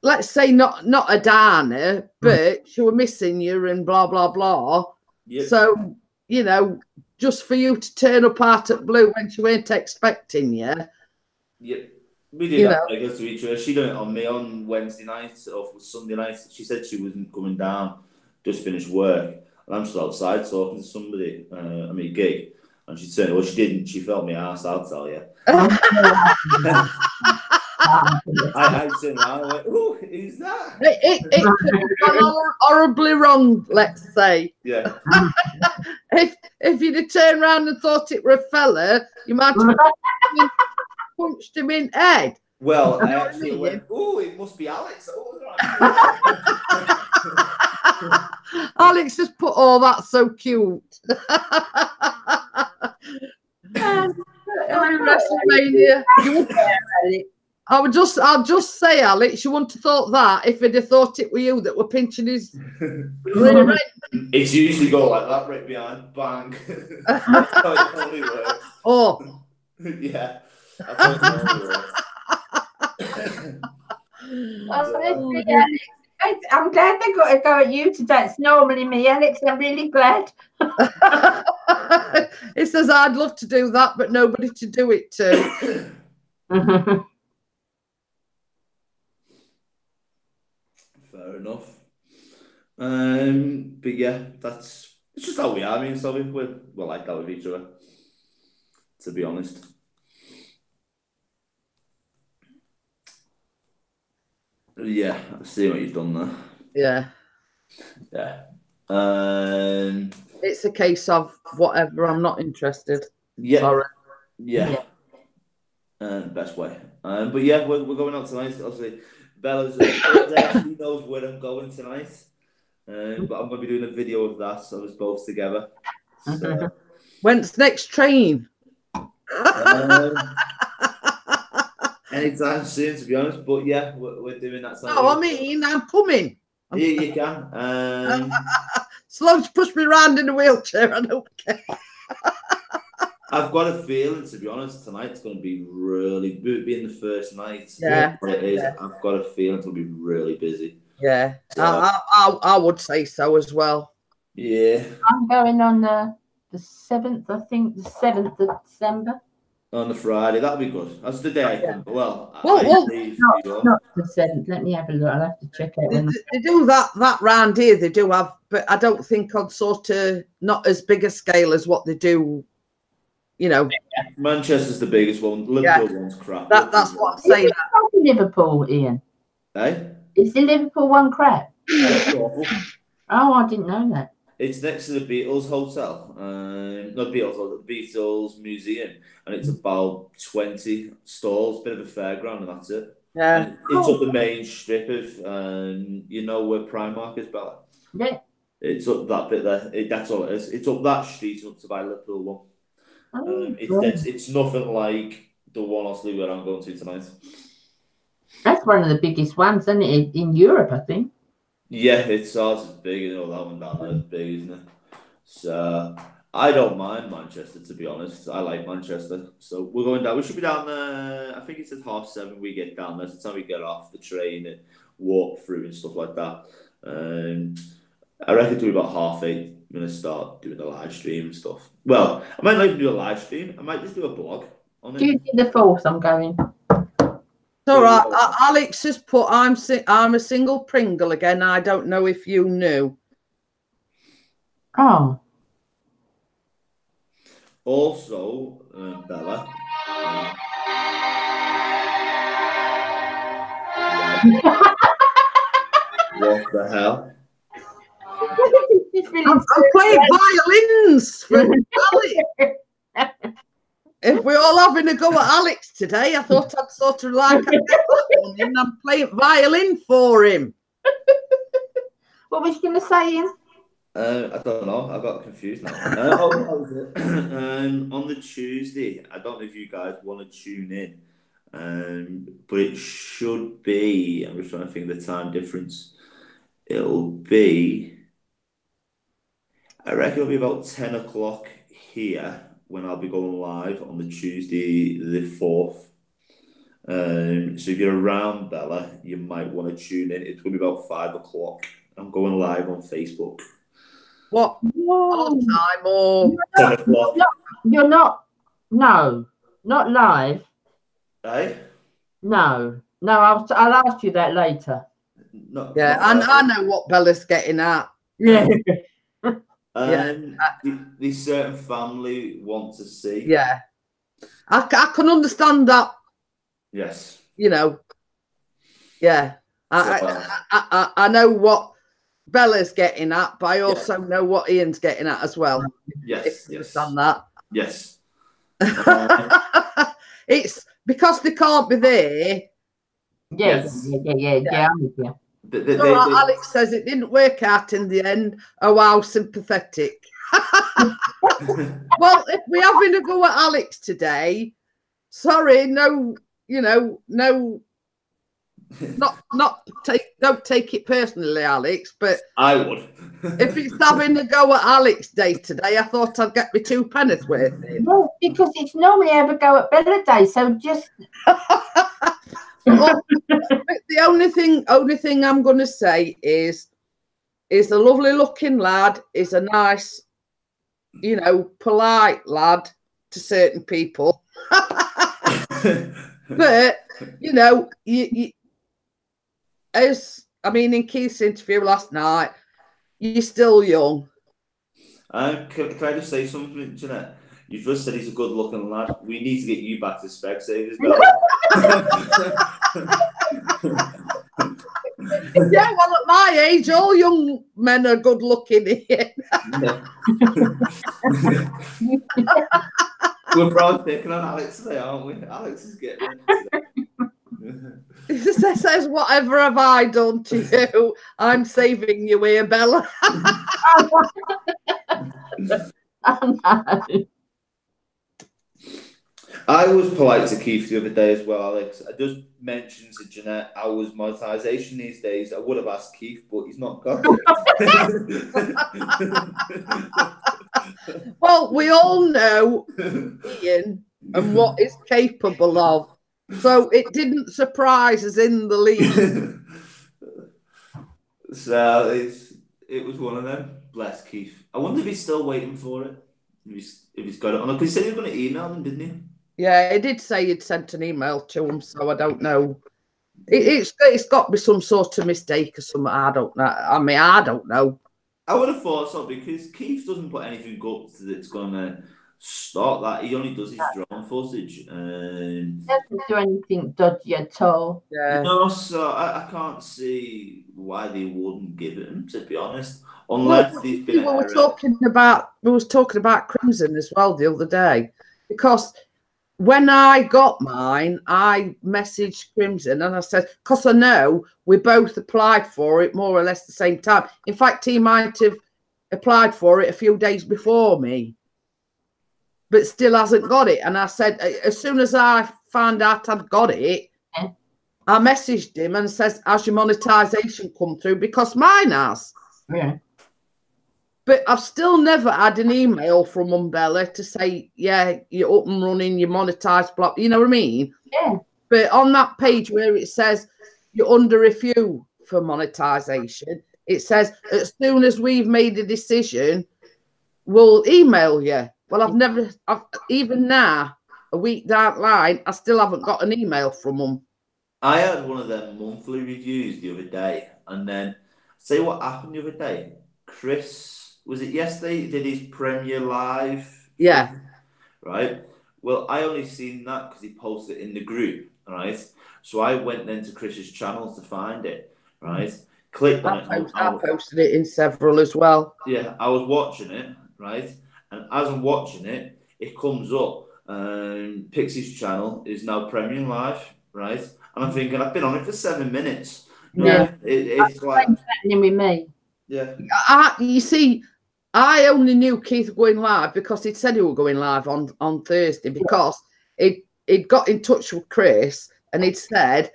let's say not a downer, but she were missing you and blah blah blah. Yep. So, you know, just for you to turn up out at blue when she weren't expecting you. Yep. We did that regular to each other. She done it on me on Wednesday night or Sunday night. She said she wasn't coming down, just finished work. And I'm still outside talking to somebody, I mean, gig. And she said, well, she didn't. She felt me ass, I'll tell you. I turned around and went, oh, who's that? It could have gone horribly wrong, let's say. Yeah. If you'd have turned around and thought it were a fella, you might have punched him in the head. Well, I actually went, oh, it must be Alex. Alex just put, oh, that's so cute. WrestleMania. I'll just say, Alex, you wouldn't have thought that if he'd have thought it were you that were pinching his rear end. It's usually go like that, right behind, bang. That's how it only works. Oh. Yeah. That's how it only works. I'm glad they got to go at you today. It's normally me, Alex. I'm really glad. It says, I'd love to do that, but nobody to do it to. Fair enough. But yeah, it's just how we are. I mean, so we're like that with each other, to be honest. Yeah, I see what you've done there. Yeah. Yeah. It's a case of whatever, I'm not interested. Yeah. Sorry. Yeah. Best way. But yeah, we're going out tonight. Obviously, Bella's there. She knows where I'm going tonight. But I'm going to be doing a video of that, so us both together. So, when's next train? Anytime soon, to be honest. But yeah, we're doing that. Oh, I mean, I'm coming. Yeah, you can. As long as you push me around in a wheelchair, I don't care. I've got a feeling, to be honest, tonight's going to be really, being the first night. Yeah. It is. Yeah. I've got a feeling it'll be really busy. Yeah, so, I would say so as well. Yeah. I'm going on the 7th, I think, the 7th of December. On the Friday, that'll be good. That's the day I come. Well, not the 7th. Let me have a look. I'll have to check out. They do that round here. They do have, but I don't think on sort of not as big a scale as what they do. You know, Manchester's the biggest one. Liverpool one's crap. That's what I'm saying. Liverpool, Ian. Hey? Is the Liverpool one crap? It's awful. Oh, I didn't know that. It's next to the Beatles Hotel. Not Beatles, the Beatles Museum. And it's about 20 stalls, bit of a fairground, and that's it. Yeah. And it's up the main strip of, you know where Primark is, Bella? Yeah. It's up that bit there. That's all it is. It's up that street up to by Liverpool one. It's nothing like the one obviously where I'm going to tonight. That's one of the biggest ones, isn't it, in Europe, I think. Yeah, it's big, you know, that one down there is big, isn't it? So I don't mind Manchester, to be honest. I like Manchester. So we're going down. We should be down there, I think it's at 7:30 we get down there. It's the time we get off the train and walk through and stuff like that. I reckon it'll be about 8:30. I'm going to start doing the live stream and stuff. Well, I might not even do a live stream. I might just do a blog on it. Tuesday the 4th, I'm going. It's all right. Alex has put, I'm a single Pringle again. I don't know if you knew. Oh. Also, Bella. What the hell? I'm playing violins for Alex. If we're all having a go at Alex today, I thought I'd sort of like and I'm playing violin for him. What was you going to say, Ian? I don't know. I got confused now. That was it. On the Tuesday, I don't know if you guys want to tune in, but it should be. I'm just trying to think of the time difference. It'll be. I reckon it'll be about 10 o'clock here when I'll be going live on the Tuesday the 4th. So if you're around, Bella, you might want to tune in. It's going to be about 5 o'clock. I'm going live on Facebook. What? On time or 10 o'clock. You're not. No, not live. Right? No. I'll ask you that later. Not, yeah, not I know what Bella's getting at. Yeah. The certain family want to see. Yeah, I can understand that. Yes. You know. Yeah, I know what Bella's getting at, but I also know what Ian's getting at as well. Yes. Understand that. Yes. It's because they can't be there. Yeah. I'm with you. Alex says it didn't work out in the end. Oh wow, sympathetic. Well, if we're having a go at Alex today, sorry, no, no, don't take it personally, Alex, but I would. if it's having a go at Alex Day today, I thought I'd get me 2 pennies worth. No, because it's normally ever go at Bella Day, so just. Well, the only thing I'm going to say is a lovely looking lad, is a nice, polite lad to certain people. But in Keith's interview last night, you're still young. Can I just say something, Jeanette? You just said he's a good looking lad. We need to get you back to Specsavers. Yeah, well, at my age, all young men are good looking here. We're probably picking on Alex today, aren't we? Alex is getting in. He says, whatever have I done to you? I'm saving you here, Bella. I was polite to Keith the other day as well, Alex. I just mentioned to Jeanette how was monetization these days. I would have asked Keith, but he's not got it. Well, we all know Ian and what he's capable of. So it didn't surprise us in the least. So it was one of them. Bless Keith. I wonder if he's still waiting for it. If he's got it on. Because he said he was going to email them, didn't he? Yeah, he did say he'd sent an email to him, so I don't know. It's got to be some sort of mistake or something. I don't know. I don't know. I would have thought so, because Keith doesn't put anything up that's going to start that. He only does his drone footage. He doesn't do anything dodgy at all. Yeah. No, so I can't see why they wouldn't give it him, to be honest. Unless there's been we was talking about Crimson as well the other day, because when I got mine, I messaged Crimson and I said, because I know we both applied for it more or less the same time. In fact, he might have applied for it a few days before me, but still hasn't got it. And I said, as soon as I found out I'd got it, I messaged him and says, has your monetization come through? Because mine has. Yeah. But I've still never had an email from Umbrella to say, yeah, you're up and running, you're monetized, blah, you know what I mean? Yeah. But on that page where it says you're under review for monetization, it says, as soon as we've made a decision, we'll email you. Well, even now, a week down the line, I still haven't got an email from them. I had one of them monthly reviews the other day, and then, say what happened the other day? Chris, was it yesterday, he did his premiere live? Yeah. Right? Well, I only seen that because he posted it in the group, right? So I went then to Chris's channel to find it, right? Clicked on it. I posted it in several as well. Yeah, I was watching it, right? And as I'm watching it, it comes up, Pixie's channel is now premiering live, right? And I'm thinking, I've been on it for 7 minutes. Yeah. It's like... happening with me. Yeah. You see, I only knew Keith were going live because he'd said he were going live on Thursday, because he'd got in touch with Chris and he'd said,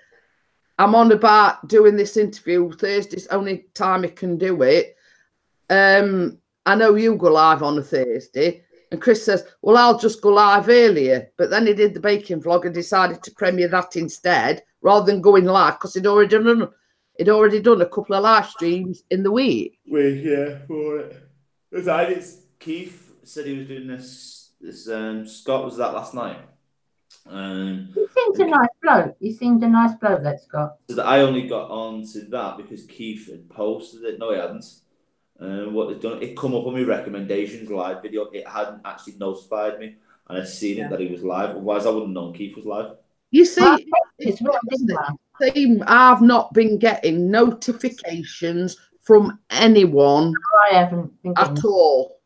I'm on about doing this interview. Thursday's only time he can do it. I know you go live on a Thursday. And Chris says, well, I'll just go live earlier. But then he did the baking vlog and decided to premiere that instead, rather than going live, because he'd already done a couple of live streams in the week. Yeah, for it. Keith said he was doing this. Scott was that last night. He seems a nice bloke. He seemed a nice bloke, that Scott. So I only got on to that because Keith had posted it. No, he hadn't. What they've done, it come up on my recommendations live video. It hadn't actually notified me, and I'd seen it that he was live. Otherwise, I wouldn't have known Keith was live. You see, I've not been getting notifications from anyone. I haven't been at all.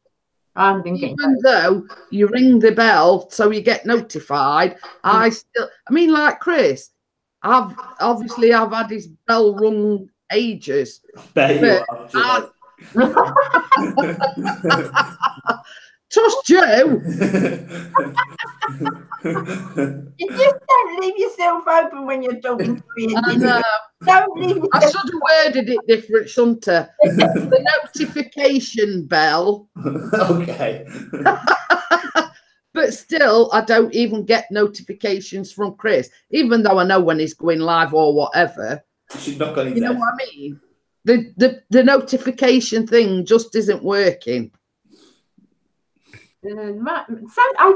I haven't been getting. Even though you ring the bell so you get notified, I mean, like Chris, I've had his bell rung ages. Trust Joe. You just don't leave yourself open when you're talking to me. Don't leave yourself. I should have worded it different, shouldn't I? The notification bell. Okay. But still, I don't even get notifications from Chris, even though I know when he's going live or whatever. She's not going. You know what I mean? The notification thing just isn't working. So I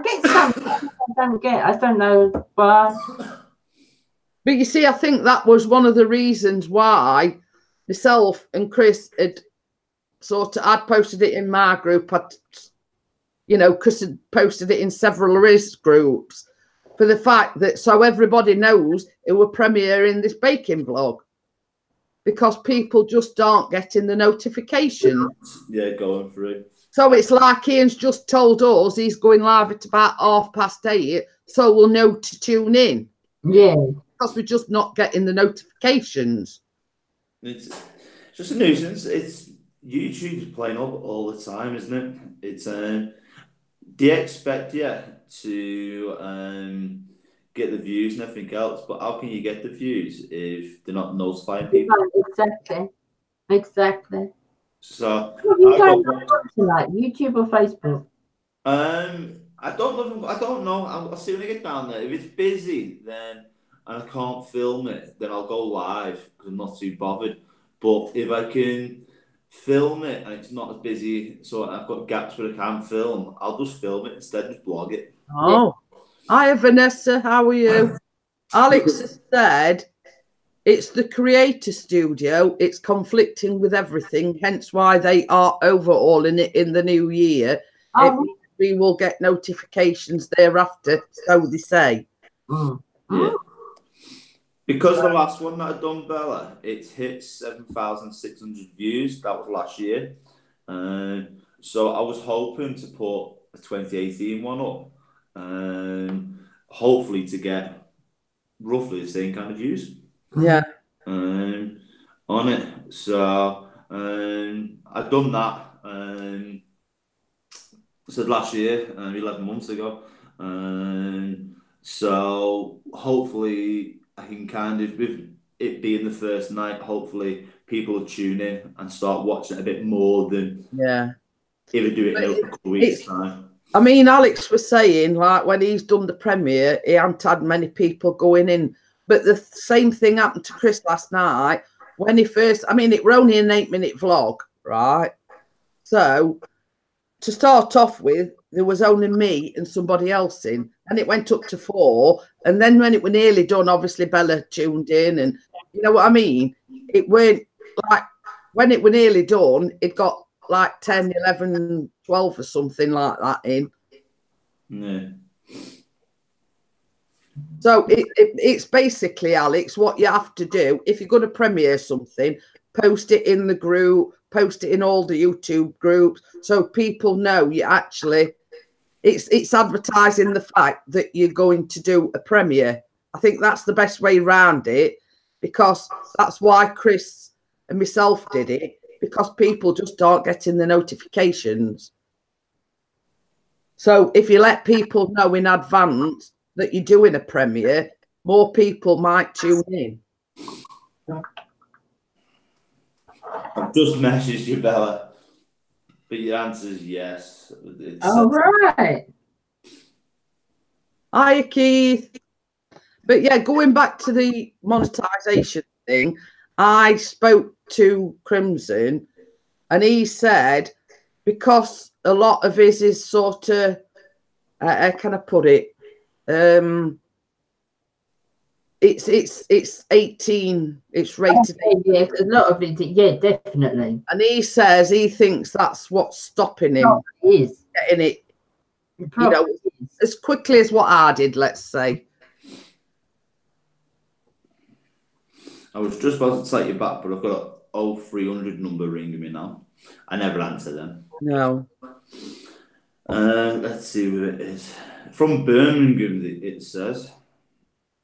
get some. I don't get. I don't know why. But you see, I think that was one of the reasons why myself and Chris had I'd posted it in my group. Chris had posted it in several of his groups, for the fact that so everybody knows it were premiering this baking vlog, because people just aren't getting the notification. Yeah, going through. So it's like Ian's just told us he's going live at about 8:30, so we'll know to tune in. Yeah. Because we're just not getting the notifications. It's just a nuisance. It's YouTube's playing up all the time, isn't it? It's they expect to get the views and everything else, but how can you get the views if they're not notifying people? Exactly. So you don't like YouTube or Facebook? I don't know. I'll see when I get down there. If it's busy, then and I can't film it, then I'll go live because I'm not too bothered. But if I can film it and it's not as busy, so I've got gaps where I can film, I'll just film it instead and just blog it. Oh, hi Vanessa, how are you? Alex has said it's the creator studio, it's conflicting with everything, hence why they are overhauling it in the new year. We will get notifications thereafter, so they say. Yeah. Because the last one that I'd done, Bella, it's hit 7,600 views. That was last year. So I was hoping to put a 2018 one up. Hopefully to get roughly the same kind of views. Yeah. On it. So I'd done that. I said last year, 11 months ago. So hopefully I can kind of, with it being the first night, hopefully people will tune in and start watching it a bit more than if I do it in a couple of weeks' time. I mean, Alex was saying, like, when he's done the premiere, he hadn't had many people going in. But the same thing happened to Chris last night when he first, it were only an 8-minute vlog, right? So to start off with, there was only me and somebody else in, and it went up to 4. And then when it were nearly done, obviously Bella tuned in, and you know what I mean? It weren't like, when it were nearly done, it got like 10, 11, 12 or something like that in. Yeah. So it's basically, Alex, what you have to do, if you're going to premiere something, post it in the group, post it in all the YouTube groups, so people know you actually, it's advertising the fact that you're going to do a premiere. I think that's the best way around it, because that's why Chris and myself did it because people just aren't getting the notifications. So if you let people know in advance that you're doing a premiere, more people might tune in. I've just messaged you, Bella, but your answer is yes. All right. Hi, Keith. But yeah, going back to the monetization thing, I spoke to Crimson and he said, because a lot of his is sort of, how can I put it? It's 18. It's rated. Yeah, a lot of it. Yeah, definitely. And he says he thinks that's what's stopping him is getting it, you know, as quickly as what I did. Let's say. I was just about to take you back, but I've got an 0300 number ringing me now. I never answer them. No. Let's see who it is. From Birmingham, it says.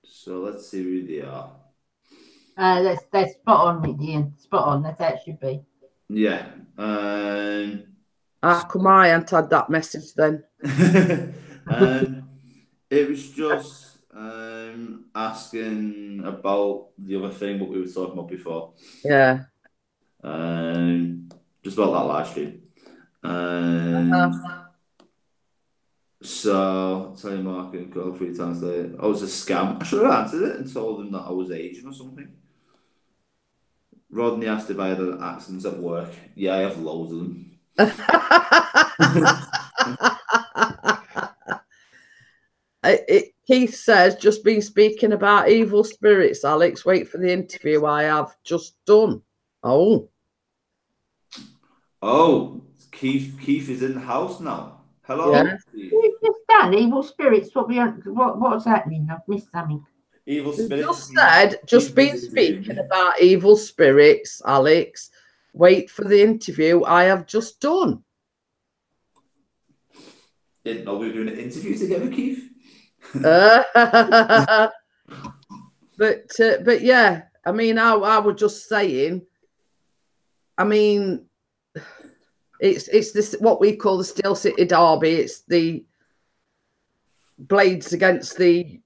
So let's see who they are. That's spot on, Ian. Spot on. That should be. Yeah. Come I hadn't had that message then. It was just asking about the other thing what we were talking about before. Yeah. Just about that live stream. So, telemarketing call 3 times later. I was a scam. I should have answered it and told them that I was Asian or something. Rodney asked if I had an accent at work. Yeah, I have loads of them. Keith says, just been speaking about evil spirits, Alex. Wait for the interview I have just done. Oh, Keith is in the house now. Hello. Yeah. We've just done evil spirits. What's happening? I've missed something. Evil spirits. Just said, just been speaking about evil spirits, Alex. Wait for the interview I have just done. Didn't know we were doing an interview together, Keith. But yeah, I mean, I was just saying. I mean, it's this what we call the Steel City Derby. It's the Blades against the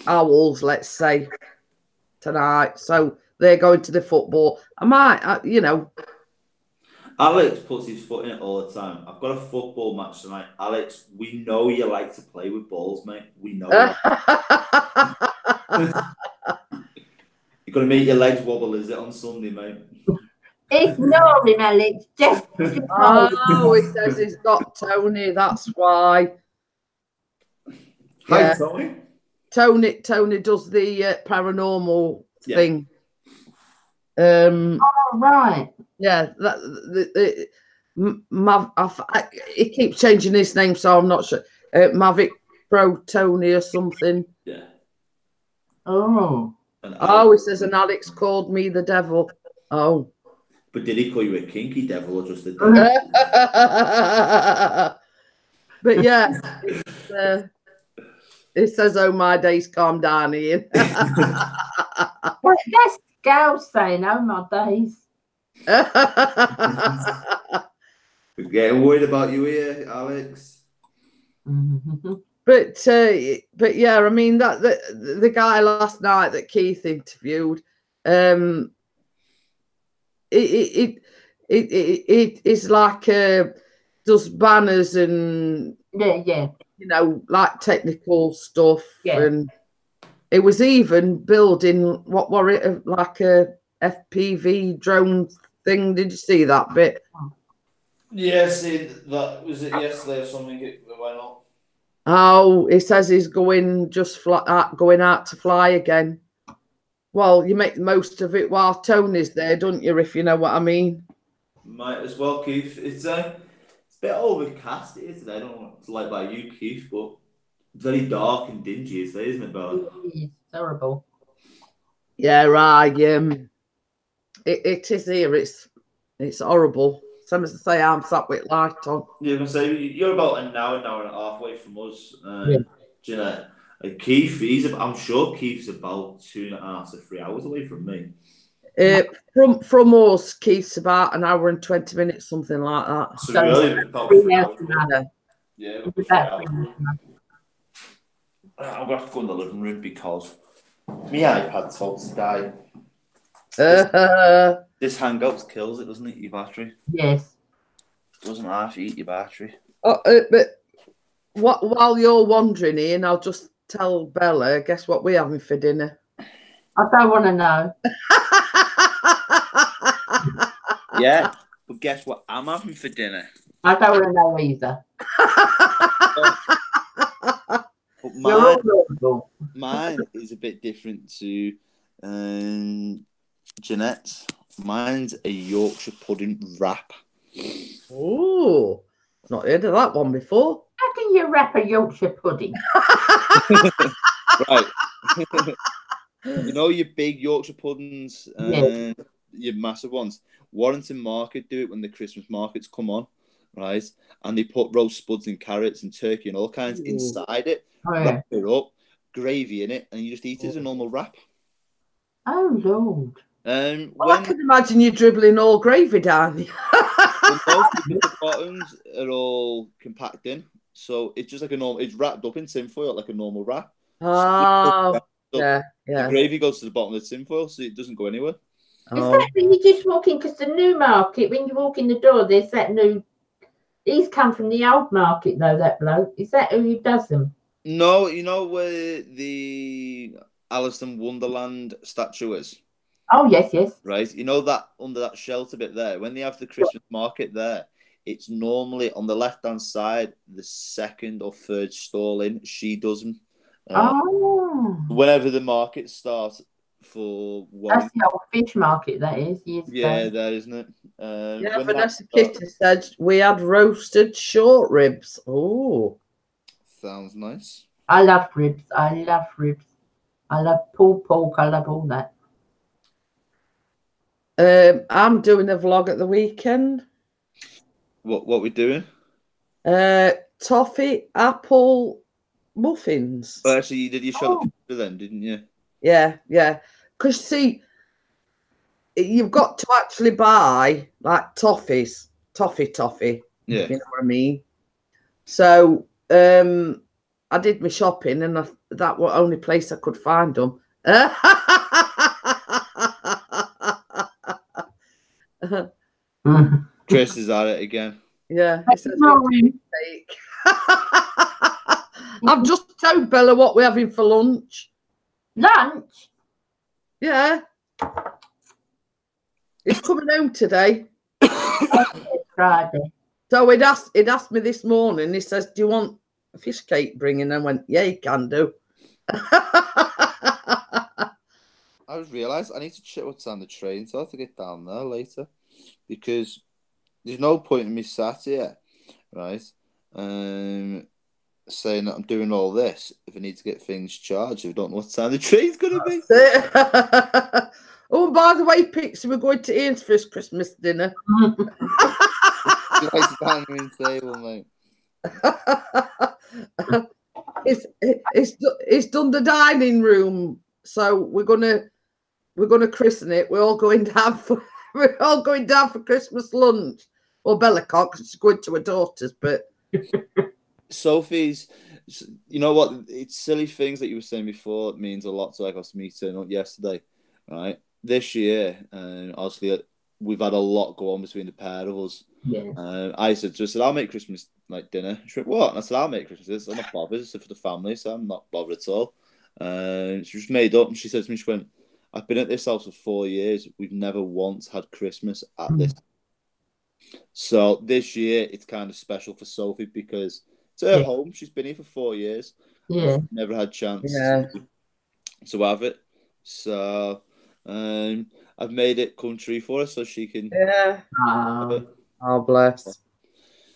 Owls, let's say, tonight. So they're going to the football. I might, you know. Alex puts his foot in it all the time. I've got a football match tonight. Alex, we know you like to play with balls, mate. We know that. You're going to make your legs wobble, is it, on Sunday, mate? Ignore him, Alex. Just oh, he says he's got Tony. That's why. Hi, Yeah. Tony. Tony does the paranormal thing. Oh, right. Yeah, he keeps changing his name, so I'm not sure. Mavic Pro Tony or something. Yeah. Oh. He says, and Alex called me the devil. Oh. But did he call you a kinky devil or just a devil? But yeah, it says, oh, my days, calm down, Ian. That's girls saying, oh, my days. We're getting worried about you here, Alex. But yeah, I mean that the guy last night that Keith interviewed, it is like does banners and yeah, you know, like technical stuff, Yeah. and it was even building what were it like a FPV drone thing. Did you see that bit? Yeah, see, that was it yesterday or something. It went up. Oh, he says he's going out to fly again. Well, you make the most of it while Tony's there, don't you? If you know what I mean. Might as well, Keith. It's a bit overcast here today. I don't know what it's like by you, Keith, but it's very dark and dingy today, isn't it, Bella? It's terrible. Yeah, right. It is here. It's horrible. Some as I say, I'm sat with light on. Yeah, I was gonna say you're about an hour and a half away from us. Yeah. Do you know, Keith? I'm sure Keith's about 2.5 to 3 hours away from me. From us, Keith's about an hour and 20 minutes, something like that. So really, about 3 hours and a half. yeah, It's about 3 hours and a half. I'm gonna have to go in the living room because my iPad's about to die. This Hangouts kills it, doesn't it? Your battery. Yes. Doesn't half eat your battery. But while you're wandering in, I'll just tell Bella, guess what we're having for dinner? I don't want to know. Yeah, but guess what I'm having for dinner? I don't want to know either. But You're all horrible. mine is a bit different to Jeanette's. Mine's a Yorkshire pudding wrap. Oh, not heard of that one before. How can you wrap a Yorkshire pudding? Right. You know your big Yorkshire puddings, Yeah. your massive ones. Warrington Market do it when the Christmas markets come on, right? And they put roast spuds and carrots and turkey and all kinds inside it, Oh, yeah. wrap it up, gravy in it, and you just eat it as a normal wrap. Oh, Lord. Well, I can imagine you dribbling all gravy down. The bottoms are all compacted in, so it's just like a normal. It's wrapped up in tinfoil like a normal wrap. Oh, yeah. The gravy goes to the bottom of the tinfoil, so it doesn't go anywhere. Exactly. You just walk in because the new market, when you walk in the door, there's that new. He's come from the old market, though, that bloke. Is that who does them? No, you know where the Alice in Wonderland statue is? Oh, yes, yes. Right? You know that under that shelter bit there, when they have the Christmas market there, it's normally on the left-hand side, the second or third stall in. She does them. Whenever the market starts for one. That's the old fish market, that is. Yeah, there, isn't it? Yeah, Vanessa Kitty said we had roasted short ribs. Oh. Sounds nice. I love ribs. I love ribs. I love pulled pork. I love all that. I'm doing a vlog at the weekend. What we doing? Toffee apple muffins. Well, actually, you did your show picture then, didn't you? Yeah. Because see, you've got to actually buy like toffees, toffee. Yeah. You know what I mean? So I did my shopping, and that was the only place I could find them. Chris is at it again. Yeah. I've just told Bella what we're having for lunch. Lunch? Yeah. He's coming home today. Friday. So he'd asked me this morning, he says, do you want a fish cake bringing? I went, yeah, you can do. I just realised I need to check what's on the train, so I have to get down there later. Because there's no point in me sat here, right, saying that I'm doing all this if I need to get things charged. If I don't know what time the train's going to be. Oh, and by the way, Pixie, we're going to Ian's first Christmas dinner. Nice dining table, mate. It's done the dining room, so we're gonna christen it. We're all going down for Christmas lunch. Well, Bella can't because she's going to her daughter's, but Sophie's. You know what? It's silly things that you were saying before. It means a lot to us. Me turning up yesterday, right? This year, obviously, we've had a lot go on between the pair of us. Yeah. I said to her, I'll make Christmas dinner. She went, what? And I said, I'll make Christmas. I'm not bothered. It's for the family, so I'm not bothered at all. She just made up, and she said to me, she went, I've been at this house for 4 years. We've never once had Christmas at this. So this year, it's kind of special for Sophie because it's her home. She's been here for 4 years. Yeah. Never had a chance to have it. So I've made it come true for her so she can have it. Oh, bless.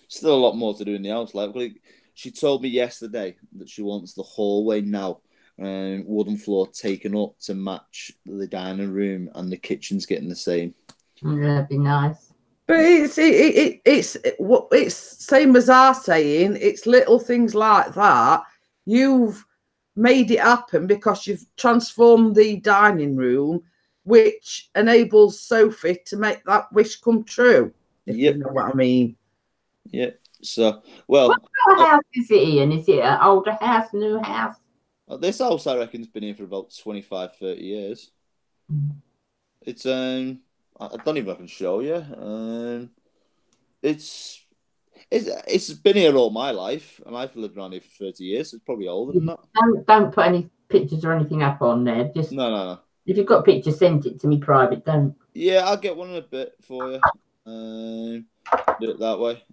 Still a lot more to do in the house. Like she told me yesterday that she wants the hallway now wooden floor taken up to match the dining room, and the kitchen's getting the same. That'd be nice. But it's same as our saying. It's little things like that. You've made it happen because you've transformed the dining room. which enables Sophie to make that wish come true. If you know what I mean. Yeah. So, well, what kind of house is it in? Is it an older house, new house? This house, I reckon, has been here for about 25, 30 years. It's I don't even know if I can show you. It's been here all my life, and I've lived around here for 30 years. So it's probably older than that. Don't put any pictures or anything up on there. Just no. If you've got pictures, send it to me private. Don't. Yeah, I'll get one in a bit for you. Do it that way.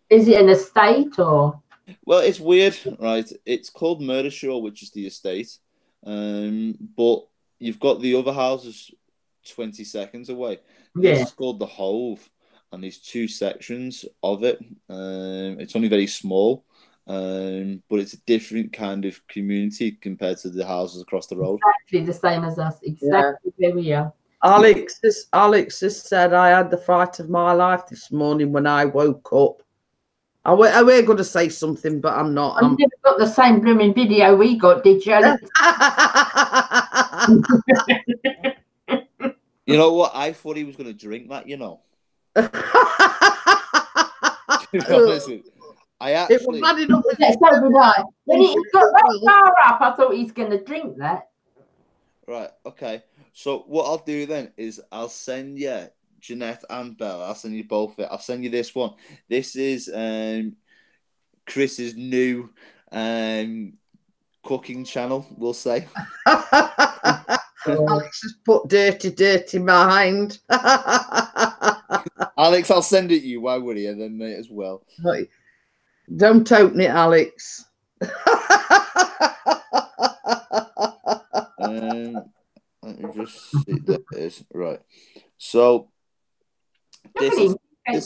Is it an estate or? Well, it's weird, right? It's called Murdershaw, which is the estate. But you've got the other houses 20 seconds away. Yeah. This is called the Hove, and there's 2 sections of it. It's only very small, but it's a different kind of community compared to the houses across the road. Exactly the same as us. Exactly where we are. Alex has said I had the fright of my life this morning when I woke up. I were going to say something, but I'm not. You never got the same blooming video we got, did you? You know what? I thought he was going to drink that, you know. I actually... It was bad enough. So did I. When he got that far up, I thought he's going to drink that. Right, okay. So what I'll do then is I'll send you Jeanette and Bella. I'll send you both it. I'll send you this one. This is Chris's new cooking channel, we'll say. Alex has put dirty mind. Alex, I'll send it you. Why would he? And then mate as well. Don't open it, Alex. Let me just see. There it is. Right. So this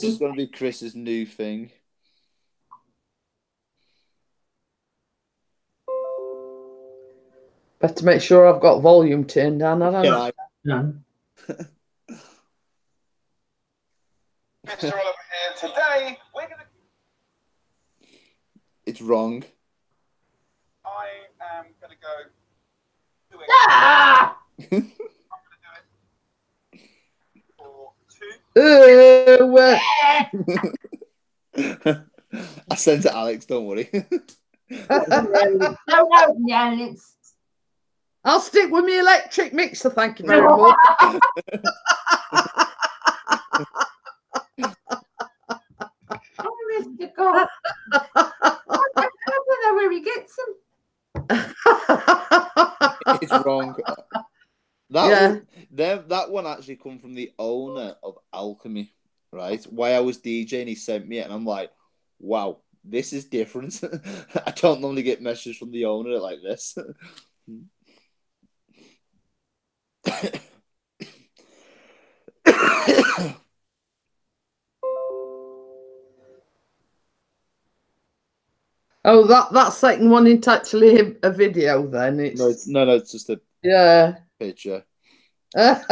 is going to be Chris's new thing. Better make sure I've got volume turned down. I don't know. Mr. Oliver here. Today, we're going to... It's wrong. I am going to go do it. I'm going to do it for 2. I sent it, Alex. Don't worry. No, Alex. I'll stick with my electric mixer. Thank you very much. Oh, Mr. God. I don't know where he gets them. It's wrong. That one actually come from the owner of Alchemy, right? While I was DJing, he sent me it, and I'm like, wow, this is different. I don't normally get messages from the owner like this. Oh, that second one isn't actually a video then. It's... No, it's just a picture. Yeah,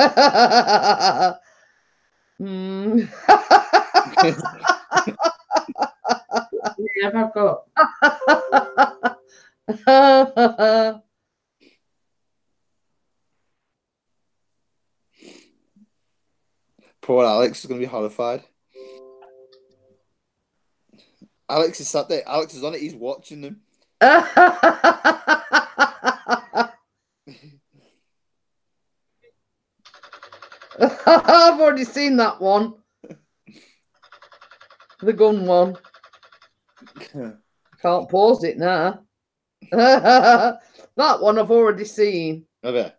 I've got. Poor Alex is going to be horrified. Alex is sat there. Alex is on it. He's watching them. I've already seen that one. The gun one. Can't pause it now. That one I've already seen. Okay.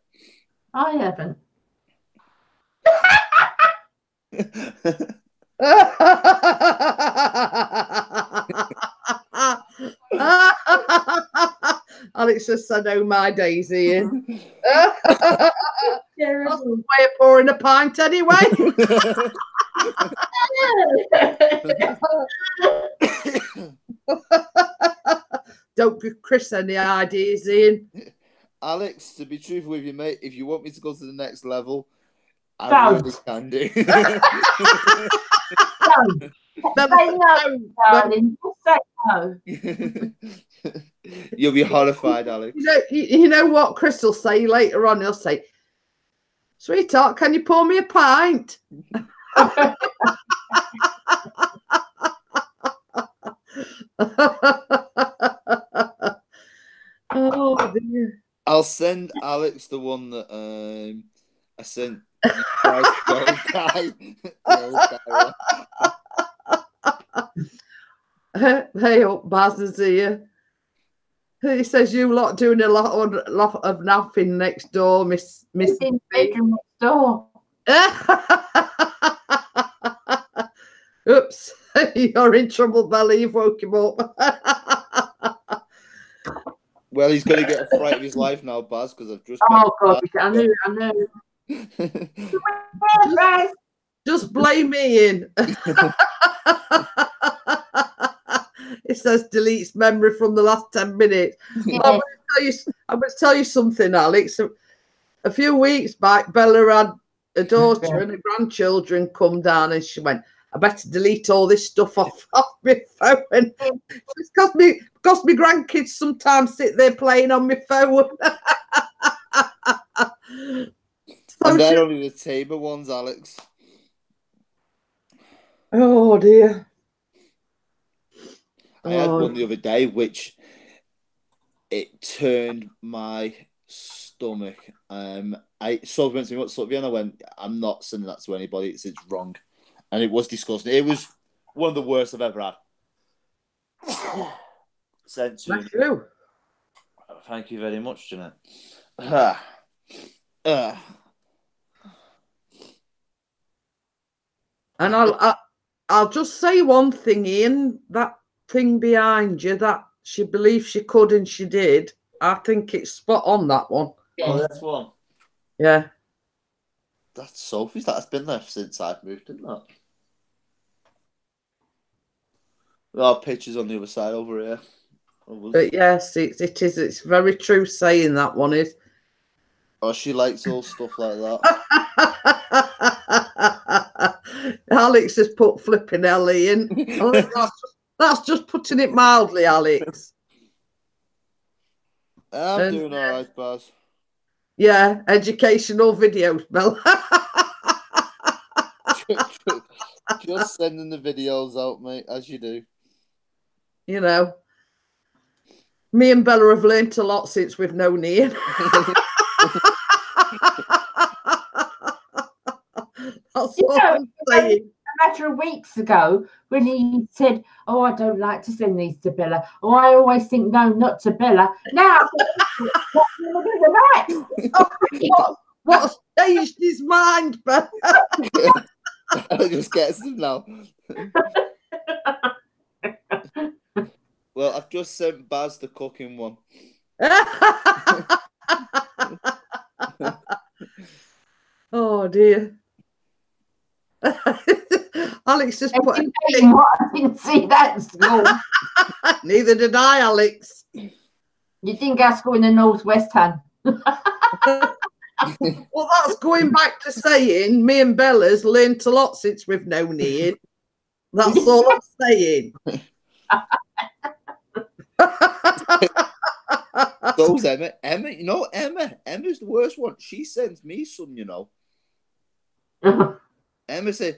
I haven't. Alex just said, "Oh my days, Ian." That's the way of pouring a pint, anyway. Don't give Chris any ideas, Ian. Alex, to be truthful with you, mate, if you want me to go to the next level, I really can do. Say no, darling. Just say no. You'll be horrified, Alex. You know what Chris will say later on? He'll say, Sweetheart, can you pour me a pint? Oh dear. I'll send Alex the one that I sent you guys, the old guy. The old guy. Hey up, Baz is here. He says you lot doing a lot of napping next door, Miss It's in the bedroom next door. Oops, you're in trouble, Belly. You've woke him up. Well, he's going to get a fright of his life now, Baz, because I've just. Oh God, I knew. Just blame me in. It says deletes memory from the last 10 minutes. Yeah. I'm going to tell you something, Alex. A few weeks back, Bella had a daughter and her grandchildren come down, and she went, I better delete all this stuff off my phone. It's because my grandkids sometimes sit there playing on my phone. And they're only the Tabor ones, Alex. Oh dear. I had one the other day, which it turned my stomach. Sophie went to me, "What's Sophie?" And I went, "I'm not sending that to anybody. It's wrong." And it was disgusting. It was one of the worst I've ever had. Sent to you. Thank you very much, Jeanette. And I'll just say one thing, Ian. That thing behind you, that she believed she could and she did. I think it's spot on, that one. Oh, that's one. Yeah. That's Sophie's. That's been there since I've moved, isn't it? There are pictures on the other side over here. But yes, it is. It's very true saying that one is. Oh, she likes all stuff like that. Alex has put flipping Ellie in. That's just putting it mildly, Alex. I'm doing all right, Baz. Yeah, educational videos, Mel. Just sending the videos out, mate, as you do. You know, me and Bella have learnt a lot since we've known Ian. That's what I'm saying. A matter of weeks ago, when he said, "Oh, I don't like to send these to Bella. Oh, I always think no, not to Bella." Now, what's changed his mind, Bella? I just gets them now. Well, I've just sent Baz the cooking one. Oh dear. Alex just put. I didn't see that in school. Neither did I, Alex. You didn't go to school in the northwest, hun. Well, that's going back to saying me and Bella's learnt a lot since we've known Ian. That's all I'm saying. Those Emma, you know, Emma's the worst one. She sends me some, you know. Emma sent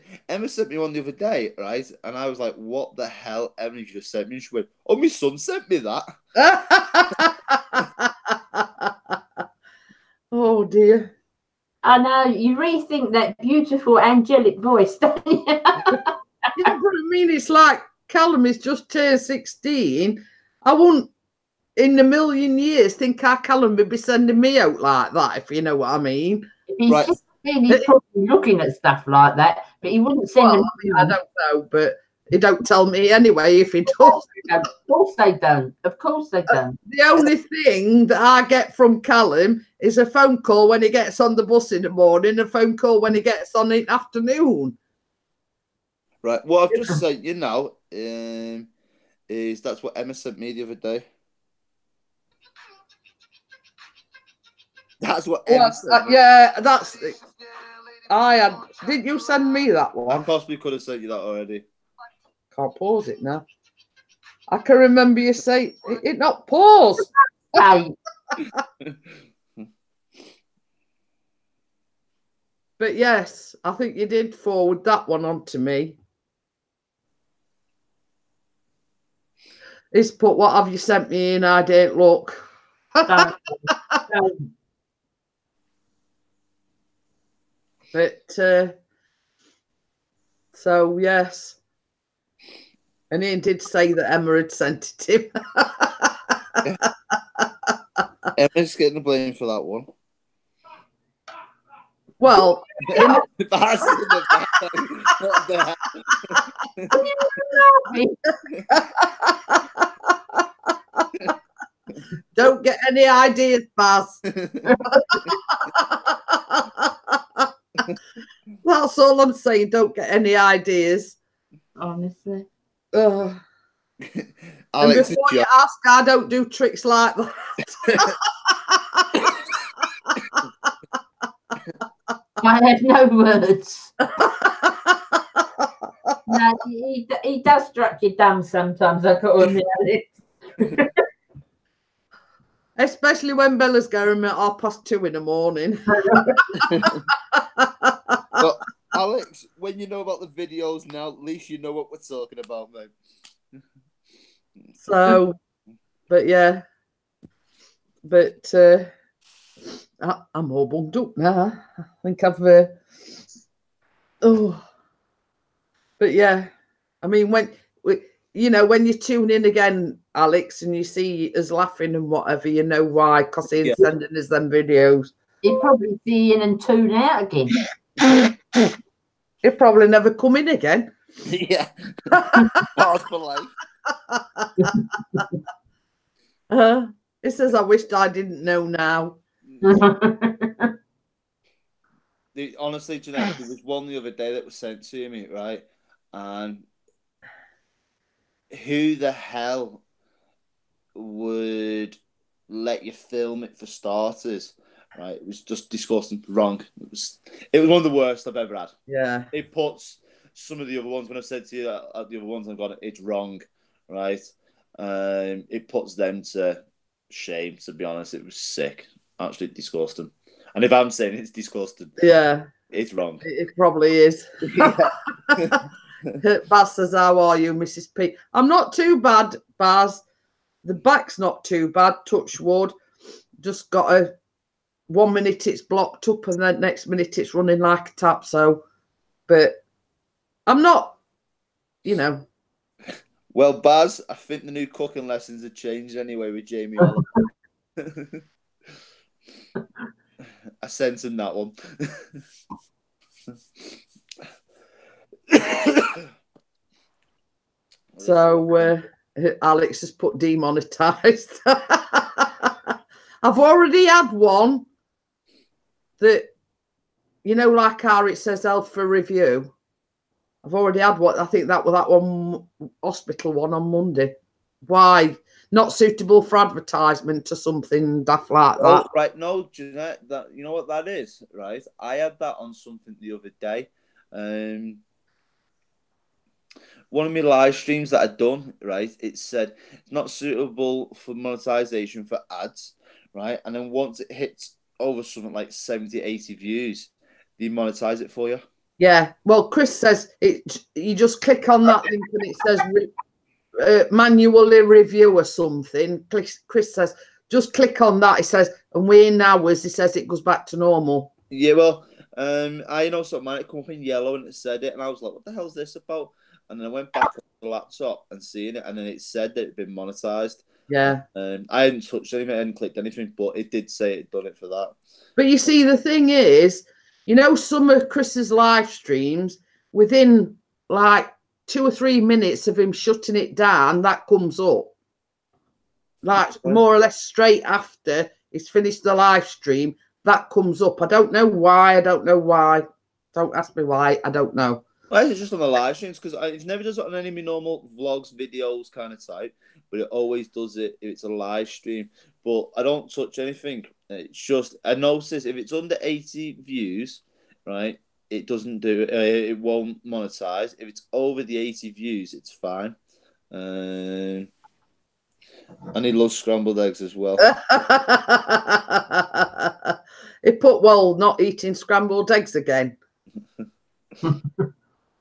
me one the other day, right? And I was like, what the hell? Emma just sent me. And she went, oh, my son sent me that. Oh, dear. I know. You rethink that beautiful angelic voice, don't you? You know what I mean? It's like Callum is just turned 16. I wouldn't, in a million years, think our Callum would be sending me out like that, if you know what I mean. He's Right. just he's probably looking at stuff like that, but he wouldn't send them. I mean, I don't know, but he don't tell me anyway if he does. Of course they don't. Of course they don't. The only thing that I get from Callum is a phone call when he gets on the bus in the morning, a phone call when he gets on in the afternoon. Right. What I've just sent you now is that's what Emma sent me the other day. That's what Emma sent me. Yeah, that's. I had. Didn't you send me that I one? possibly could have sent you that already. Can't pause it now. I can remember you say it not pause. Hey, But yes, I think you did forward that one on to me. He's put, what have you sent me in? I didn't look. Don't. But so yes. And Ian did say that Emma had sent it to him. Emma's getting the blame for that one. Well, That's in the back. What the hell? don't get any ideas, Baz. That's all I'm saying. Don't get any ideas. Honestly. And Alex before you ask, I don't do tricks like that. I have no words. No, he does strike you dumb sometimes, I got to admit it. Especially when Bella's going at 2:30 in the morning. But Alex, when you know about the videos now, at least you know what we're talking about, mate. So, but yeah. But I'm all bunged up now. I think I've but yeah, I mean, when when you tune in again, Alex, and you see us laughing and whatever, you know why, because he's sending us them videos. He'll probably see in and tune out again. He'll probably never come in again. Yeah. Hard for life. He says, I wished I didn't know now. Honestly, Jeanette, there was one the other day that was sent to me, right? And who the hell would let you film it for starters? Right? It was just disgusting. Wrong. It was one of the worst I've ever had. Yeah. It puts some of the other ones, when I've said to you the other ones I've got it's wrong, right? It puts them to shame, to be honest. It was sick. Absolutely disgusting. And if I'm saying it's disgusting, yeah, it's wrong. It probably is. Baz says, how are you, Mrs. P? I'm not too bad, Baz. The back's not too bad, touch wood. Just got 1 minute it's blocked up and then next minute it's running like a tap. So, but I'm not, Well, Baz, I think the new cooking lessons have changed anyway with Jamie Oliver. I sent him that one. So Alex has put demonetized. I've already had one that, like how it says Alpha Review. I've already had one. I think that was that one hospital one on Monday. Why? Not suitable for advertisement or something daft like that. Oh, right. No, Jeanette, you know what that is, right? I had that on something the other day. One of my live streams that I'd done, right? It said it's not suitable for monetization for ads, right? And then once it hits over something like 70, 80 views, they monetize it for you. Yeah. Well, Chris says you just click on that link and it says manually review or something. Chris says just click on that. It says, and within hours, it says it goes back to normal. Yeah, well, I know something might come up in yellow and it said it, and I was like, what the hell is this about? And then I went back to the laptop and seeing it, and then it said that it had been monetized. Yeah. I hadn't touched anything, I hadn't clicked anything, but it did say it done it for that. But you see, the thing is, some of Chris's live streams, within like 2 or 3 minutes of him shutting it down, that comes up. Like more or less straight after he's finished the live stream, that comes up. I don't know why. Don't ask me why. I don't know. Well, it's just on the live streams because it never does it on any of my normal vlogs, videos kind of type, but it always does it if it's a live stream. But I don't touch anything. It's just, I notice if it's under 80 views, right, it doesn't do it. It won't monetize. If it's over the 80 views, it's fine. And he loves scrambled eggs as well. he put, well, not eating scrambled eggs again.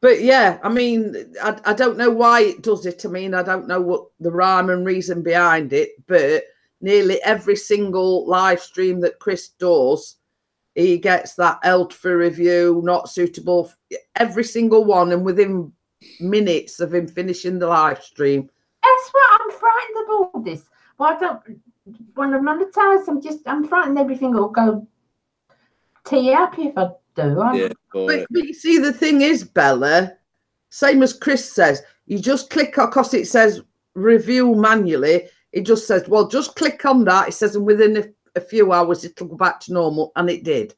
But yeah, I mean, I don't know why it does it. I mean, I don't know what the rhyme and reason behind it, but nearly every single live stream that Chris does, he gets that held for review, not suitable, every single one, and within minutes of him finishing the live stream. That's what I'm frightened of all this. Well, I don't, when I'm monetized, I'm frightened everything will go tee up if I do. Yeah, but you see, the thing is, Bella, same as Chris says, you just click on, because it says review manually, it just says, well, just click on that. It says, and within a few hours, it'll go back to normal. And it did.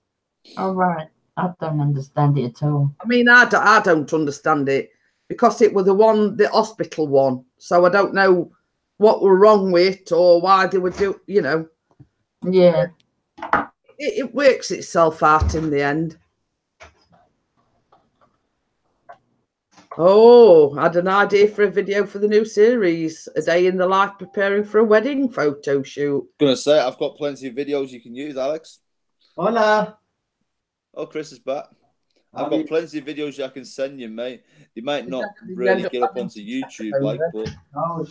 All right. I don't understand it at all. I mean, I don't understand it because it was the hospital one. So I don't know what were wrong with it or why they would do, you know. Yeah. It works itself out in the end. Oh, I had an idea for a video for the new series, A Day in the Life Preparing for a Wedding Photo Shoot. Gonna say, I've got plenty of videos you can use, Alex. Hola. Oh, Chris is back. I've got plenty of videos I can send you, mate. They might not really get up onto YouTube, like, but... Oh.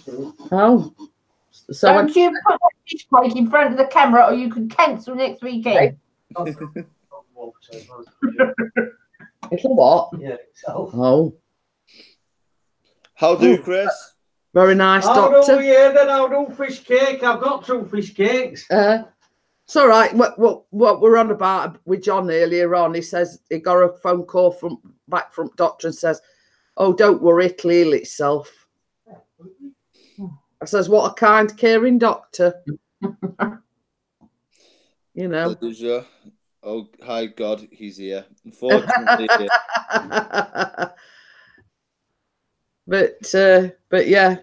So don't you put that fish plate in front of the camera or you can cancel next weekend. It's a what? Yeah, so. Oh. How do, Chris? Very nice, I'll Doctor. do, yeah, then I'll do fish cake. I've got 2 fish cakes. It's all right. What we're on about with John earlier on, he says he got a phone call back from Doctor and says, oh, don't worry, it'll heal itself. I says, what a kind, caring doctor. You know. Oh, hi, God, he's here. Unfortunately, but yeah.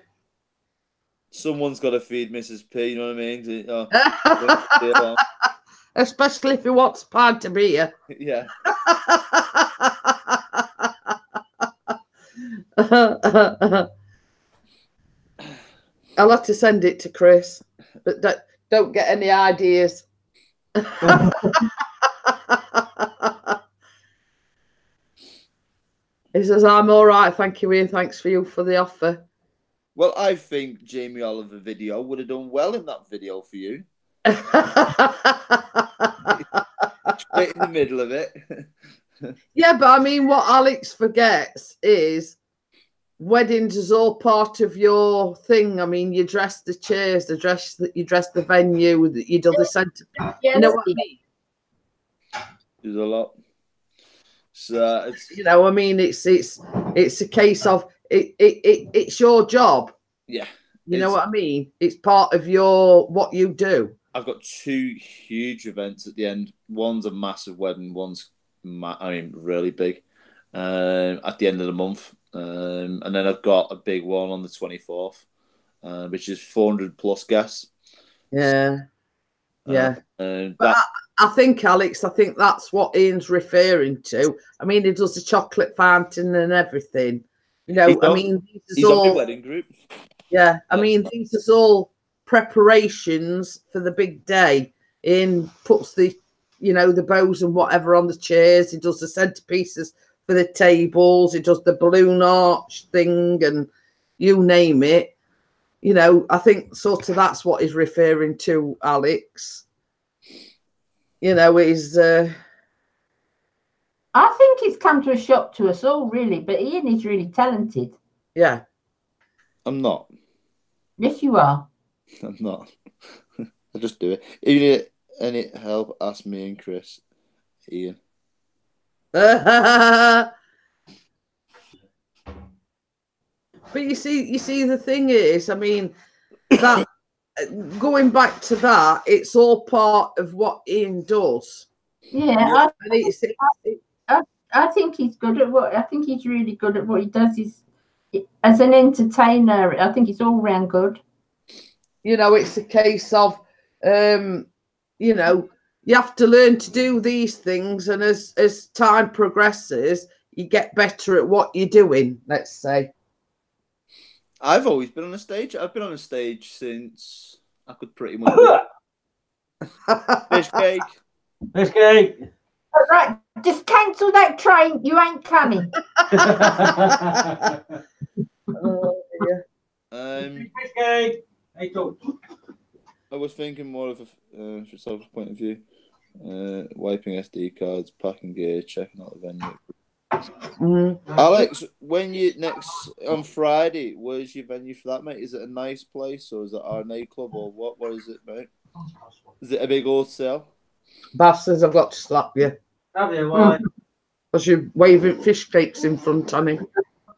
Someone's got to feed Mrs. P, you know what I mean? Especially if he wants a pint of beer. Yeah. I'll have to send it to Chris, but don't get any ideas. He says, I'm all right, thank you, Ian. Thanks for the offer. Well, I think Jamie Oliver video would have done well in that video for you. Straight in the middle of it. Yeah, but I mean, what Alex forgets is weddings is all part of your thing. I mean, you dress the chairs, you dress the venue, you do the centre. You know what I mean? There's a lot. So it's, you know, I mean, it's a case of it's your job. Yeah. You know what I mean? It's part of what you do. I've got 2 huge events at the end. One's a massive wedding. One's, really big. At the end of the month. And then I've got a big one on the 24th, which is 400 plus guests. Yeah. Yeah. I think, Alex, that's what Ian's referring to. I mean, he does the chocolate fountain and everything. You know, I mean, he's on the wedding group. Yeah, I mean, these are all preparations for the big day. Ian puts the bows and whatever on the chairs. He does the centerpieces for the tables. He does the balloon arch thing and you name it. You know, I think sort of that's what he's referring to, Alex. You know, he's... I think it's come to a shock to us all, really, but Ian is really talented. Yeah. I'm not. Yes, you are. I'm not. I just do it. If you need any help, ask me and Chris. Ian. But you see, the thing is, I mean, that going back to that, it's all part of what Ian does. Yeah, I think he's good at what. I think he's really good at what he does. As an entertainer, I think it's all round good. You know, it's a case of, you know, you have to learn to do these things, and as time progresses, you get better at what you're doing. Let's say. I've always been on a stage. I've been on a stage since I could pretty much fish cake, Fish cake. Right, just cancel that train. You ain't coming. Oh, dear. Fish cake. Hey, coach. I was thinking more of a from self point of view. Wiping SD cards, packing gear, checking out the venue. Alex, when you next on Friday, where's your venue for that, mate? Is it a nice place or is it RNA club or what? What is it, mate? Is it a big hotel? Bastards, I've got to slap you. Have you? Why? Because you're waving fish cakes in front of me.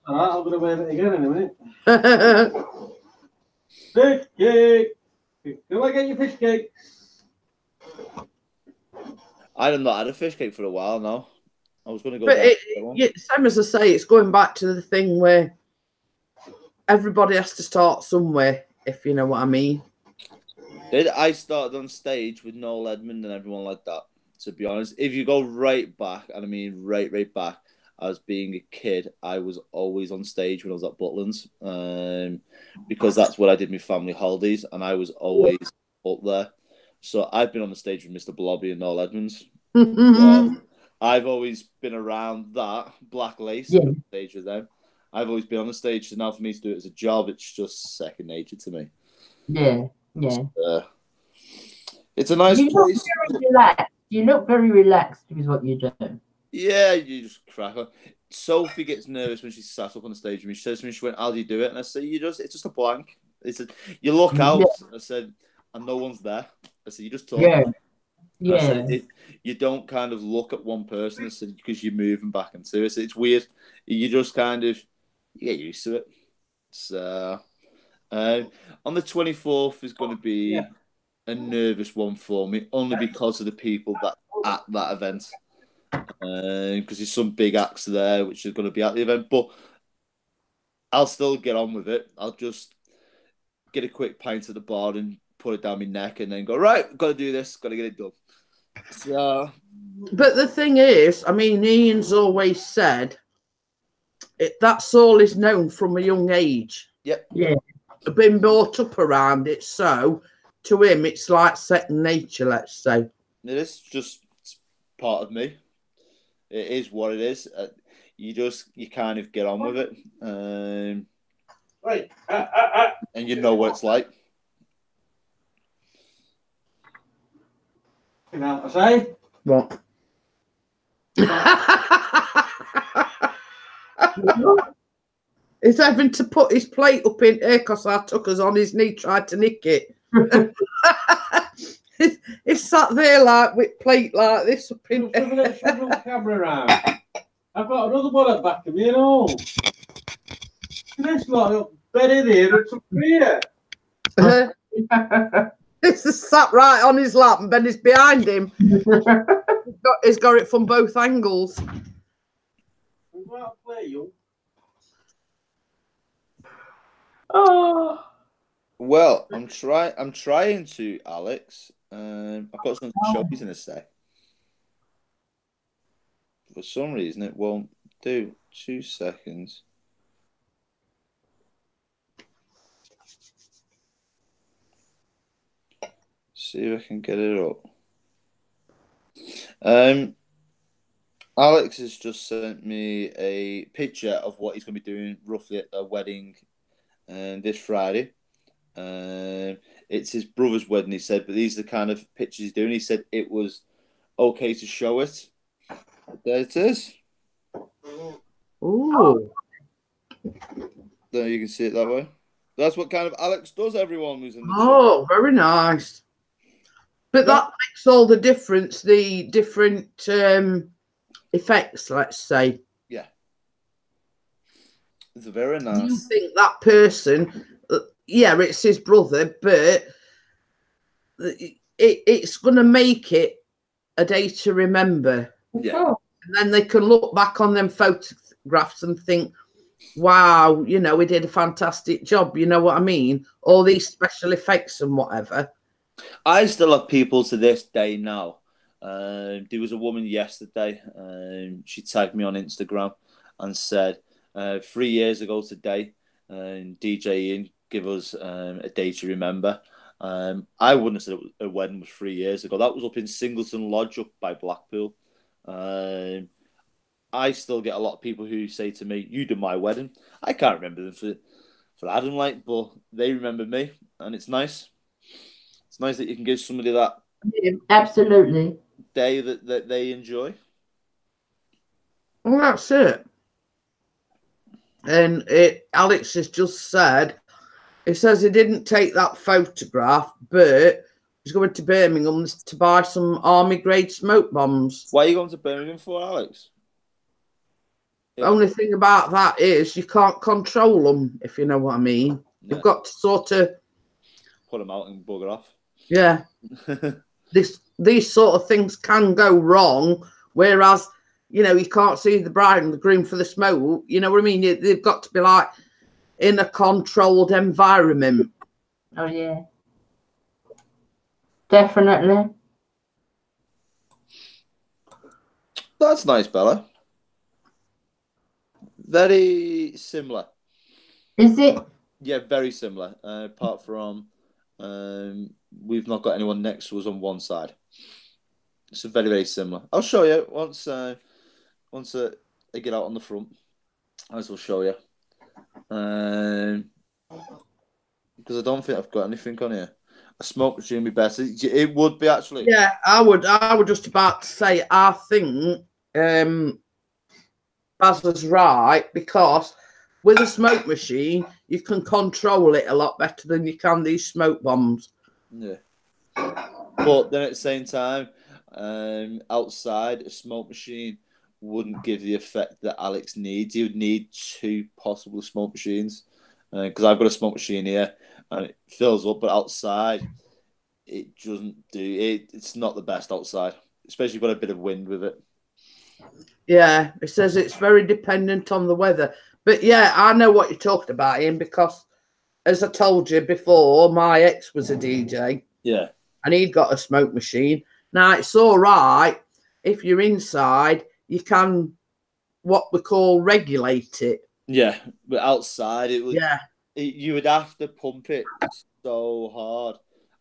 All right, I'm going to wave it again in a minute. Fish cake. Can I get your fish cake? I have not had a fish cake for a while now. I was going to go. But same as I say, it's going back to the thing where everybody has to start somewhere, if you know what I mean. I started on stage with Noel Edmond and everyone like that. To be honest, if you go right back, and I mean right back, as being a kid, I was always on stage when I was at Butlands, because that's what I did my family holidays, and I was always up there. So I've been on the stage with Mr. Blobby and Noel Edmonds. I've always been around that. Black Lace, on stage with them. I've always been on the stage, so now for me to do it as a job, it's just second nature to me. Yeah. It's a nice place. You look very relaxed with what you're doing. Yeah, you just crack on. Sophie gets nervous when she's sat up on the stage and she says to me, she went, "How do you do it?" And I say, it's just a blank. It said, you look out. I said, and no one's there. I said, you just talk. Yeah. I said, you don't kind of look at one person. I said, because you're moving back and forth. It's weird. You just kind of get used to it. So, on the 24th is going to be a nervous one for me, only because of the people that at that event. Because there's some big acts there which are going to be at the event, but I'll still get on with it. I'll just get a quick pint at the bar and put it down my neck and then go, right, got to do this, got to get it done. So, but the thing is, I mean, Ian's always said that's all is known from a young age. Yep. Yeah. Been brought up around it, so to him it's like second nature, let's say. It is just part of me. It is what it is. You kind of get on with it. Right. And you know what it's like. You know what I say? What? He's having to put his plate up in air because I took us on his knee, tried to nick it. He's sat there like with plate like this up in air. Camera around. I've got another one at back of me, you know. This lot bedded here, it's up here. This is sat right on his lap and Ben is behind him. He's got it from both angles. Oh. Well, I'm trying to, Alex. I've got something to show you in a sec. For some reason, it won't do. 2 seconds. See if I can get it up. Alex has just sent me a picture of what he's going to be doing roughly at a wedding this Friday. It's his brother's wedding, he said, but these are the kind of pictures he's doing. He said it was okay to show it. There it is. Ooh. There you can see it that way. That's what kind of Alex does, everyone who's in the chat. Very nice. But that makes all the difference, the different effects, let's say. Yeah. It's very nice. You think that person, it's his brother, but it's going to make it a day to remember. Yeah. And then they can look back on them photographs and think, wow, we did a fantastic job. You know what I mean? All these special effects and whatever. I still have people to this day now. There was a woman yesterday. She tagged me on Instagram and said, 3 years ago today, DJ Ian give us a day to remember. I wouldn't have said a wedding was 3 years ago. That was up in Singleton Lodge up by Blackpool. I still get a lot of people who say to me, "You did my wedding." I can't remember them for Adam, like, but they remember me, and it's nice. It's nice that you can give somebody that Absolutely. day that they enjoy. Well, that's it. And Alex has just said, he says he didn't take that photograph, but he's going to Birmingham to buy some army-grade smoke bombs. Why are you going to Birmingham for, Alex? The only thing about that is you can't control them, if you know what I mean. Yeah. You've got to sort of Put them out and bugger off. Yeah. These sort of things can go wrong, whereas, you know, you can't see the bride and the groom for the smoke. You know what I mean? They've got to be like in a controlled environment. Oh, yeah. Definitely. That's nice, Bella. Very similar. Is it? Yeah, very similar. Apart from we've not got anyone next to us on one side. It's very, very similar. I'll show you once I get out on the front. I will show you. Because I don't think I've got anything on here. A smoke machine would be better. It would be actually. Yeah, I would just about to say I think Baz was right, because with a smoke machine you can control it a lot better than you can these smoke bombs. Yeah. But then at the same time, outside a smoke machine wouldn't give the effect that Alex needs. He would need two possible smoke machines. Because I've got a smoke machine here and it fills up, but outside it doesn't do it. It's not the best outside, especially if you've got a bit of wind with it. Yeah, it says it's very dependent on the weather. But yeah, I know what you're talking about, Ian, because as I told you before, my ex was a DJ. Yeah. And he'd got a smoke machine. Now, it's all right if you're inside, you can what we call regulate it. Yeah, but outside it would. Yeah. You would have to pump it so hard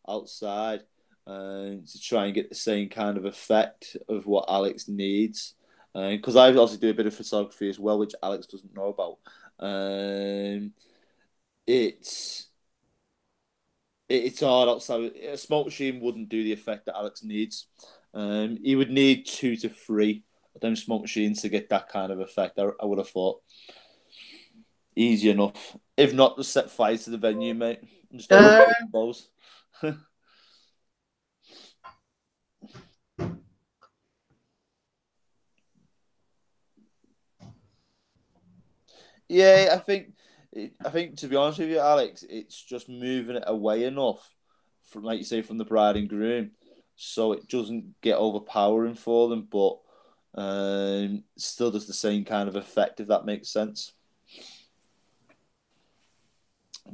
outside to try and get the same kind of effect of what Alex needs. Because I also do a bit of photography as well, which Alex doesn't know about. It's hard outside. A smoke machine wouldn't do the effect that Alex needs. He would need 2 to 3 of them smoke machines to get that kind of effect. I would have thought. Easy enough. If not, just set fire to the venue, mate. Just those. Yeah, I think to be honest with you, Alex, it's just moving it away enough from, like you say, from the bride and groom, so it doesn't get overpowering for them, but still does the same kind of effect, if that makes sense.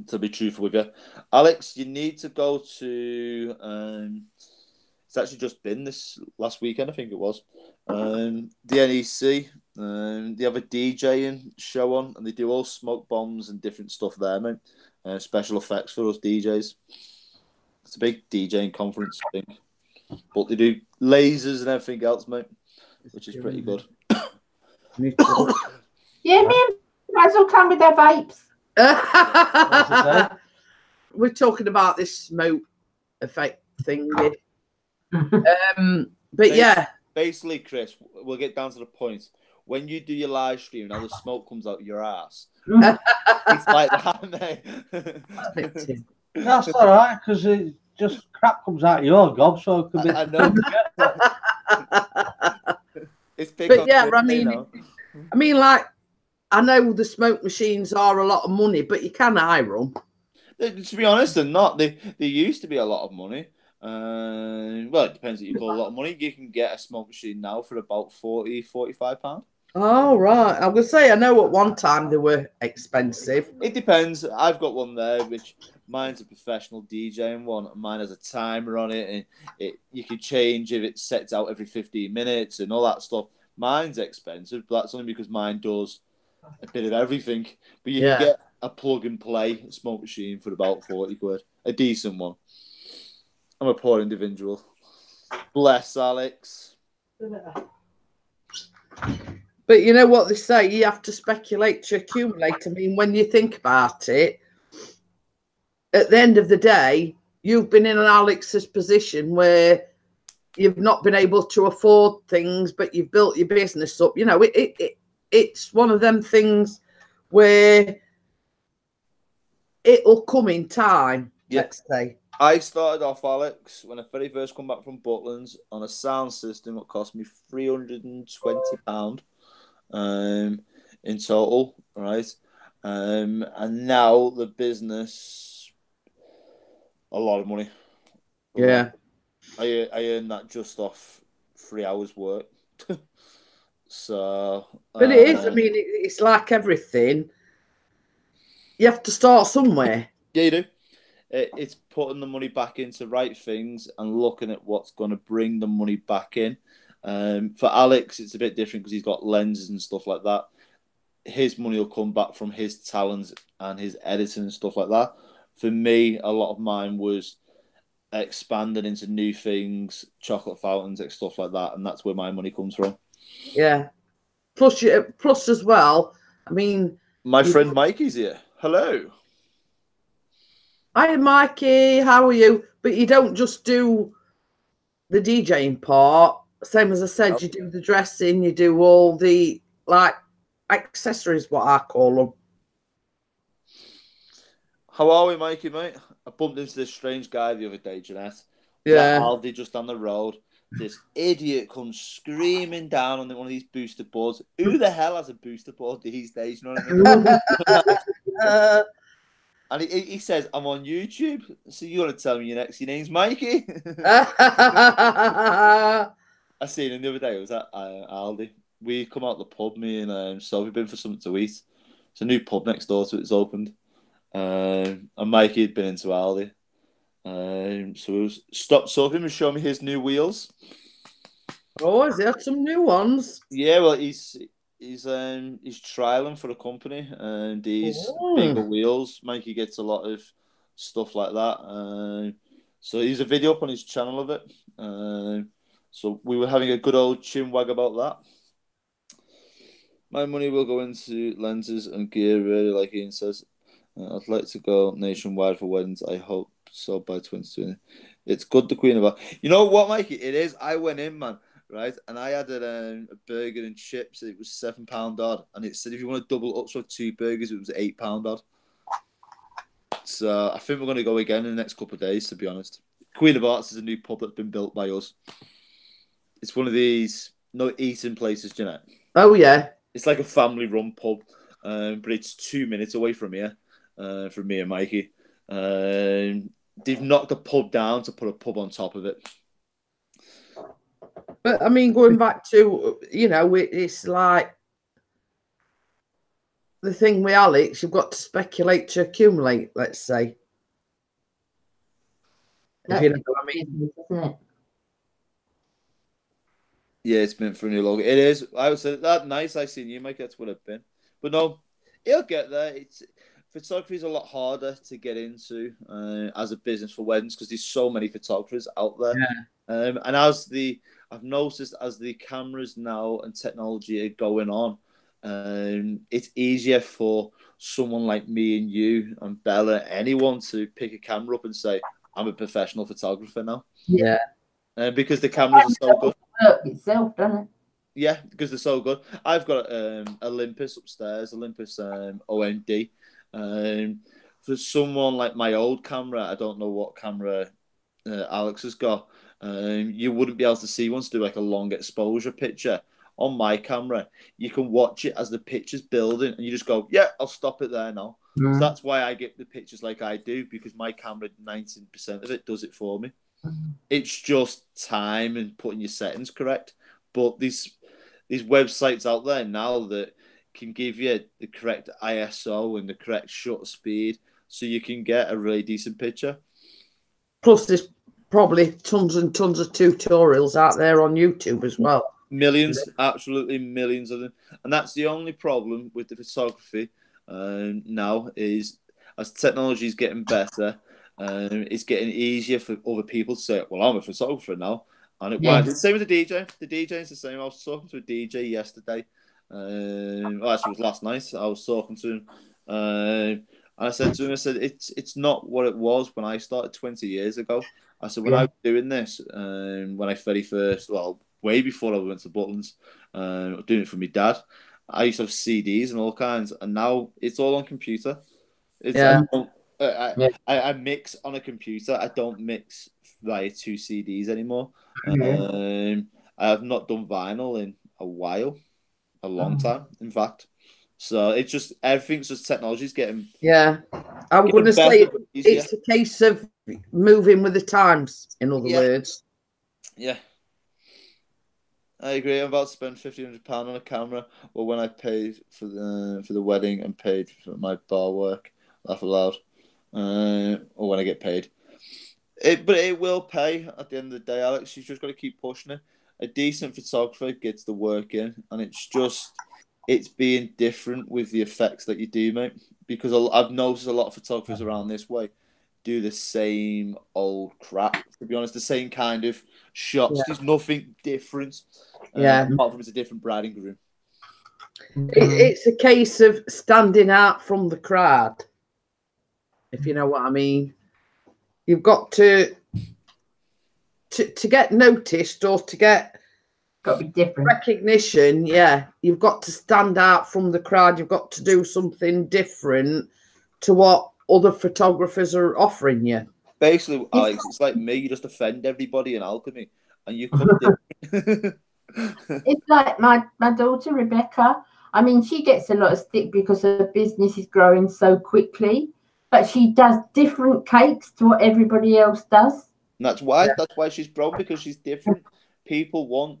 To be truthful with you, Alex, you need to go to. It's actually just been this last weekend, I think it was. The NEC. They have a DJing show on, and they do all smoke bombs and different stuff there, mate. Special effects for us DJs. It's a big DJing conference thing, but they do lasers and everything else, mate, which is pretty good. Yeah, me and Baz will come with their vapes. We're talking about this smoke effect thing. But yeah. Basically, Chris, we'll get down to the point. When you do your live stream, now the smoke comes out your ass. It's like that, mate. That's all right, because it just crap comes out of your gob, so it could be. I know. It's big. But yeah, I mean, like, I know the smoke machines are a lot of money, but you can hire them. To be honest, they're not. They used to be a lot of money. Well, it depends what you call a lot of money. You can get a smoke machine now for about £40-45. Oh, right. I would say I know at one time they were expensive. It depends. I've got one there, which mine's a professional DJing one. Mine has a timer on it, and you can change if it sets out every 15 minutes and all that stuff. Mine's expensive, but that's only because mine does a bit of everything. But you can get a plug and play smoke machine for about £40, a decent one. I'm a poor individual. Bless Alex. But you know what they say, you have to speculate to accumulate. I mean, when you think about it, at the end of the day, you've been in an Alex's position where you've not been able to afford things, but you've built your business up. You know, it's one of them things where it'll come in time, let's say. I started off, Alex, when I very first come back from Butlins on a sound system that cost me £320 in total, right? And now the business, a lot of money. Yeah. I earn that just off 3 hours work. So, but it is. I mean, it's like everything. You have to start somewhere. Yeah, you do. It's putting the money back into right things and looking at what's going to bring the money back in. For Alex, it's a bit different because he's got lenses and stuff like that. His money will come back from his talents and his editing and stuff like that. For me, a lot of mine was expanding into new things, chocolate fountains, stuff like that, and that's where my money comes from. Yeah. Plus as well, I mean, my friend Mikey's here. Hello. Hi, Mikey. How are you? But you don't just do the DJing part. Same as I said, you do the dressing, you do all the like accessories, what I call them. How are we, Mikey, mate? I bumped into this strange guy the other day, Jeanette. Yeah. Aldi just down the road. This idiot comes screaming down on one of these booster boards. Who the hell has a booster board these days? You know what I mean? And he says, I'm on YouTube. So you want to tell me your name's Mikey? I seen him the other day. It was at Aldi. We come out the pub, me and Sophie, been for something to eat. It's a new pub next door to it's opened. And Mikey had been into Aldi. So we stopped Sophie and showing me his new wheels. Oh, has he had some new ones? Yeah, well, he's trialing for a company and these bigger wheels. Mikey gets a lot of stuff like that. So he's a video up on his channel of it. So we were having a good old chinwag about that. My money will go into lenses and gear, really, like Ian says. I'd like to go nationwide for weddings. I hope so by 2020. It's good, the Queen of Art. You know what, Mikey? It is. I went in, man, right? And I had a burger and chips. It was £7 odd. And it said if you want to double up for 2 burgers, it was £8 odd. So I think we're going to go again in the next couple of days, to be honest. Queen of Arts is a new pub that's been built by us. It's one of these eating places, do you know? Oh, yeah. It's like a family-run pub, but it's 2 minutes away from here, from me and Mikey. They've knocked the pub down to put a pub on top of it. But, I mean, going back to, it's like the thing with Alex, you've got to speculate to accumulate, let's say. If you know what I mean. Isn't it? Yeah, it's meant for a new logo. It is. I would say that nice. I seen you, Mike. That's what I've been. But no, it'll get there. Photography is a lot harder to get into as a business for weddings because there's so many photographers out there. Yeah. And I've noticed as the cameras now and technology are going on, it's easier for someone like me and you and Bella, anyone, to pick a camera up and say, I'm a professional photographer now. Yeah. Because the cameras are so good. Itself, doesn't it? Yeah, because they're so good. I've got Olympus upstairs, Olympus OMD. For someone like my old camera, I don't know what camera Alex has got. You wouldn't be able to see once to do like a long exposure picture. On my camera, you can watch it as the picture's building, and you just go, "Yeah, I'll stop it there now." So that's why I get the pictures like I do, because my camera, 90% of it does it for me. It's just time and putting your settings correct. But these websites out there now that can give you the correct ISO and the correct shutter speed, so you can get a really decent picture. Plus, there's probably tons and tons of tutorials out there on YouTube as well. Millions, absolutely millions of them. And that's the only problem with the photography now is as technology is getting better it's getting easier for other people to say, well, I'm a photographer now. And it's the same with the DJ. The DJ is the same. I was talking to a DJ yesterday. Well, actually, it was last night. I was talking to him. And I said to him, it's not what it was when I started 20 years ago. I said, when I was doing this, when I very first, well, way before I went to Butlins, doing it for my dad, I used to have CDs and all kinds, and now it's all on computer. I mix on a computer. I don't mix via 2 CDs anymore. I have not done vinyl in a while, a long time, in fact. So it's just everything's just technology's getting. Yeah, I'm going to say it's a case of moving with the times. In other words. Yeah. I agree. I'm about to spend £1,500 on a camera. Well, when I paid for the wedding and paid for my bar work, laugh aloud. Or when I get paid. But it will pay at the end of the day, Alex. You've just got to keep pushing it. A decent photographer gets the work in, and it's being different with the effects that you do, mate. Because I've noticed a lot of photographers around this way do the same old crap. To be honest, the same kind of shots. There's nothing different. Apart from it's a different bride and groom. It's a case of standing out from the crowd, if you know what I mean. You've got to get noticed or to get got to be different recognition. Yeah, you've got to stand out from the crowd. You've got to do something different to what other photographers are offering you. Basically, Alex, it's like me. You just offend everybody in alchemy, and you come different. It's like my daughter Rebecca. I mean, she gets a lot of stick because her business is growing so quickly, but she does different cakes to what everybody else does. And that's why she's grown, because she's different. People want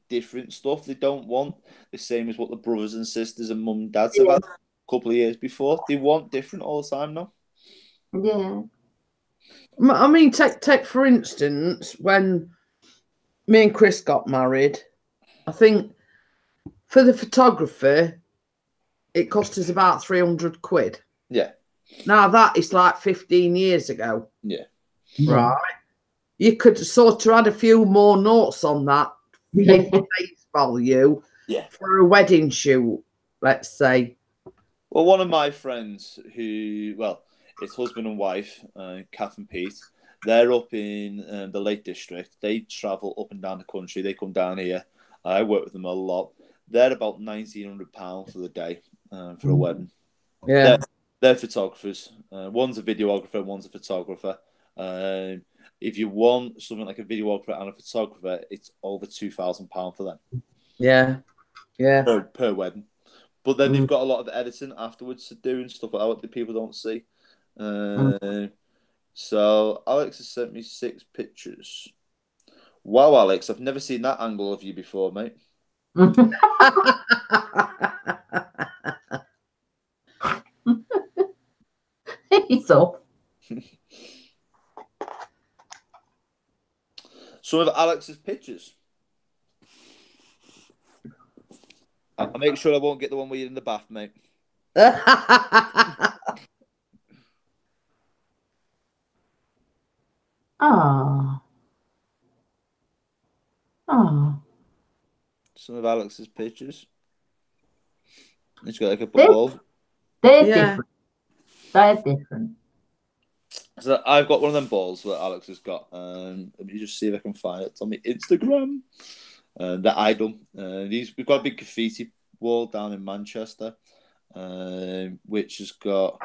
different stuff. They don't want the same as what the brothers and sisters and mum and dads have had a couple of years before. They want different all the time now. Yeah. I mean, take for instance, when me and Chris got married, I think for the photographer, it cost us about £300. Yeah. Now that is like 15 years ago. Yeah. Right. You could sort of add a few more notes on that face value for a wedding shoot, let's say. Well, one of my friends it's husband and wife, Kath and Pete. They're up in the Lake District. They travel up and down the country. They come down here. I work with them a lot. They're about £1,900 for the day for a wedding. Yeah. They're photographers. One's a videographer, one's a photographer. If you want something like a videographer and a photographer, it's over £2,000 for them. Yeah. Yeah. Per wedding. But then they've got a lot of editing afterwards to do and stuff like that that people don't see. So Alex has sent me 6 pictures. Wow, Alex, I've never seen that angle of you before, mate. He's off. Some of Alex's pictures. I'll make sure I won't get the one where you're in the bath, mate. Oh. Some of Alex's pictures. It's got like a ball. They're different. They're different. So I've got one of them balls that Alex has got. Let me just see if I can find it. It's on my Instagram. That I done. We've got a big graffiti wall down in Manchester, which has got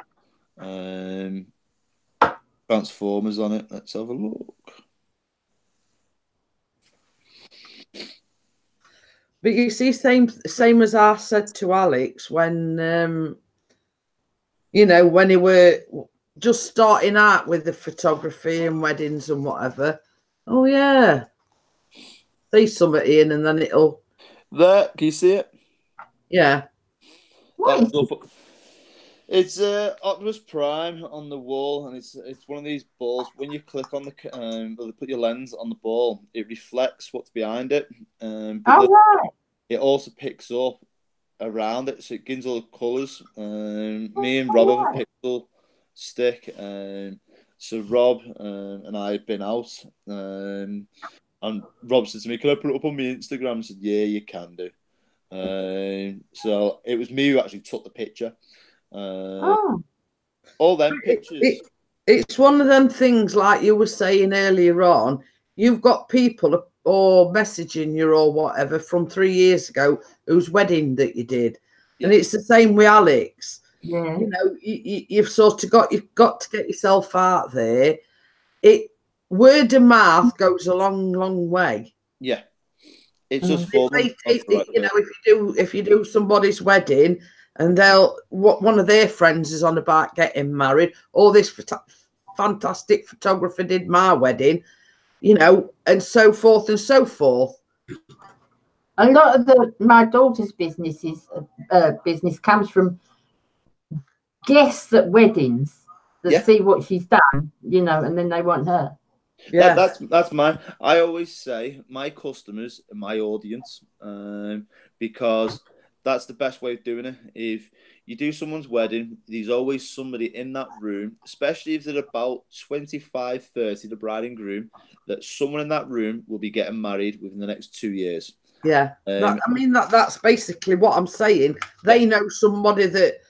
Transformers on it. Let's have a look. But you see, same as I said to Alex when, when he were just starting out with the photography and weddings and whatever. Oh yeah, see something in, and then it'll. There, can you see it? Yeah. It's Optimus Prime on the wall, and it's one of these balls. When you click on put your lens on the ball, it reflects what's behind it. It also picks up around it, so it gives all the colours. Me and Rob have a pixel stick, So Rob and I had been out, and Rob said to me, "Can I put it up on my Instagram?" I said, "Yeah, you can do." So it was me who actually took the picture. Oh, All them pictures. It's one of them things, like you were saying earlier on. You've got people or messaging you or whatever from 3 years ago whose wedding that you did, and Yeah. it's the same with Alex. yeah. You know, you've sort of got to get yourself out there. Word of mouth goes a long way. Yeah, it's just If for they them. take, you know, if you do somebody's wedding and one of their friends is on about getting married, or this fantastic photographer did my wedding, you know, and so forth and so forth. A lot of my daughter's business comes from guests at weddings that see what she's done, you know, and then they want her. Yeah, that's mine. I always say my customers are my audience, because that's the best way of doing it. If you do someone's wedding, there's always somebody in that room, especially if they're about 25, 30, the bride and groom, that someone in that room will be getting married within the next 2 years. Yeah. That's basically what I'm saying. They know somebody that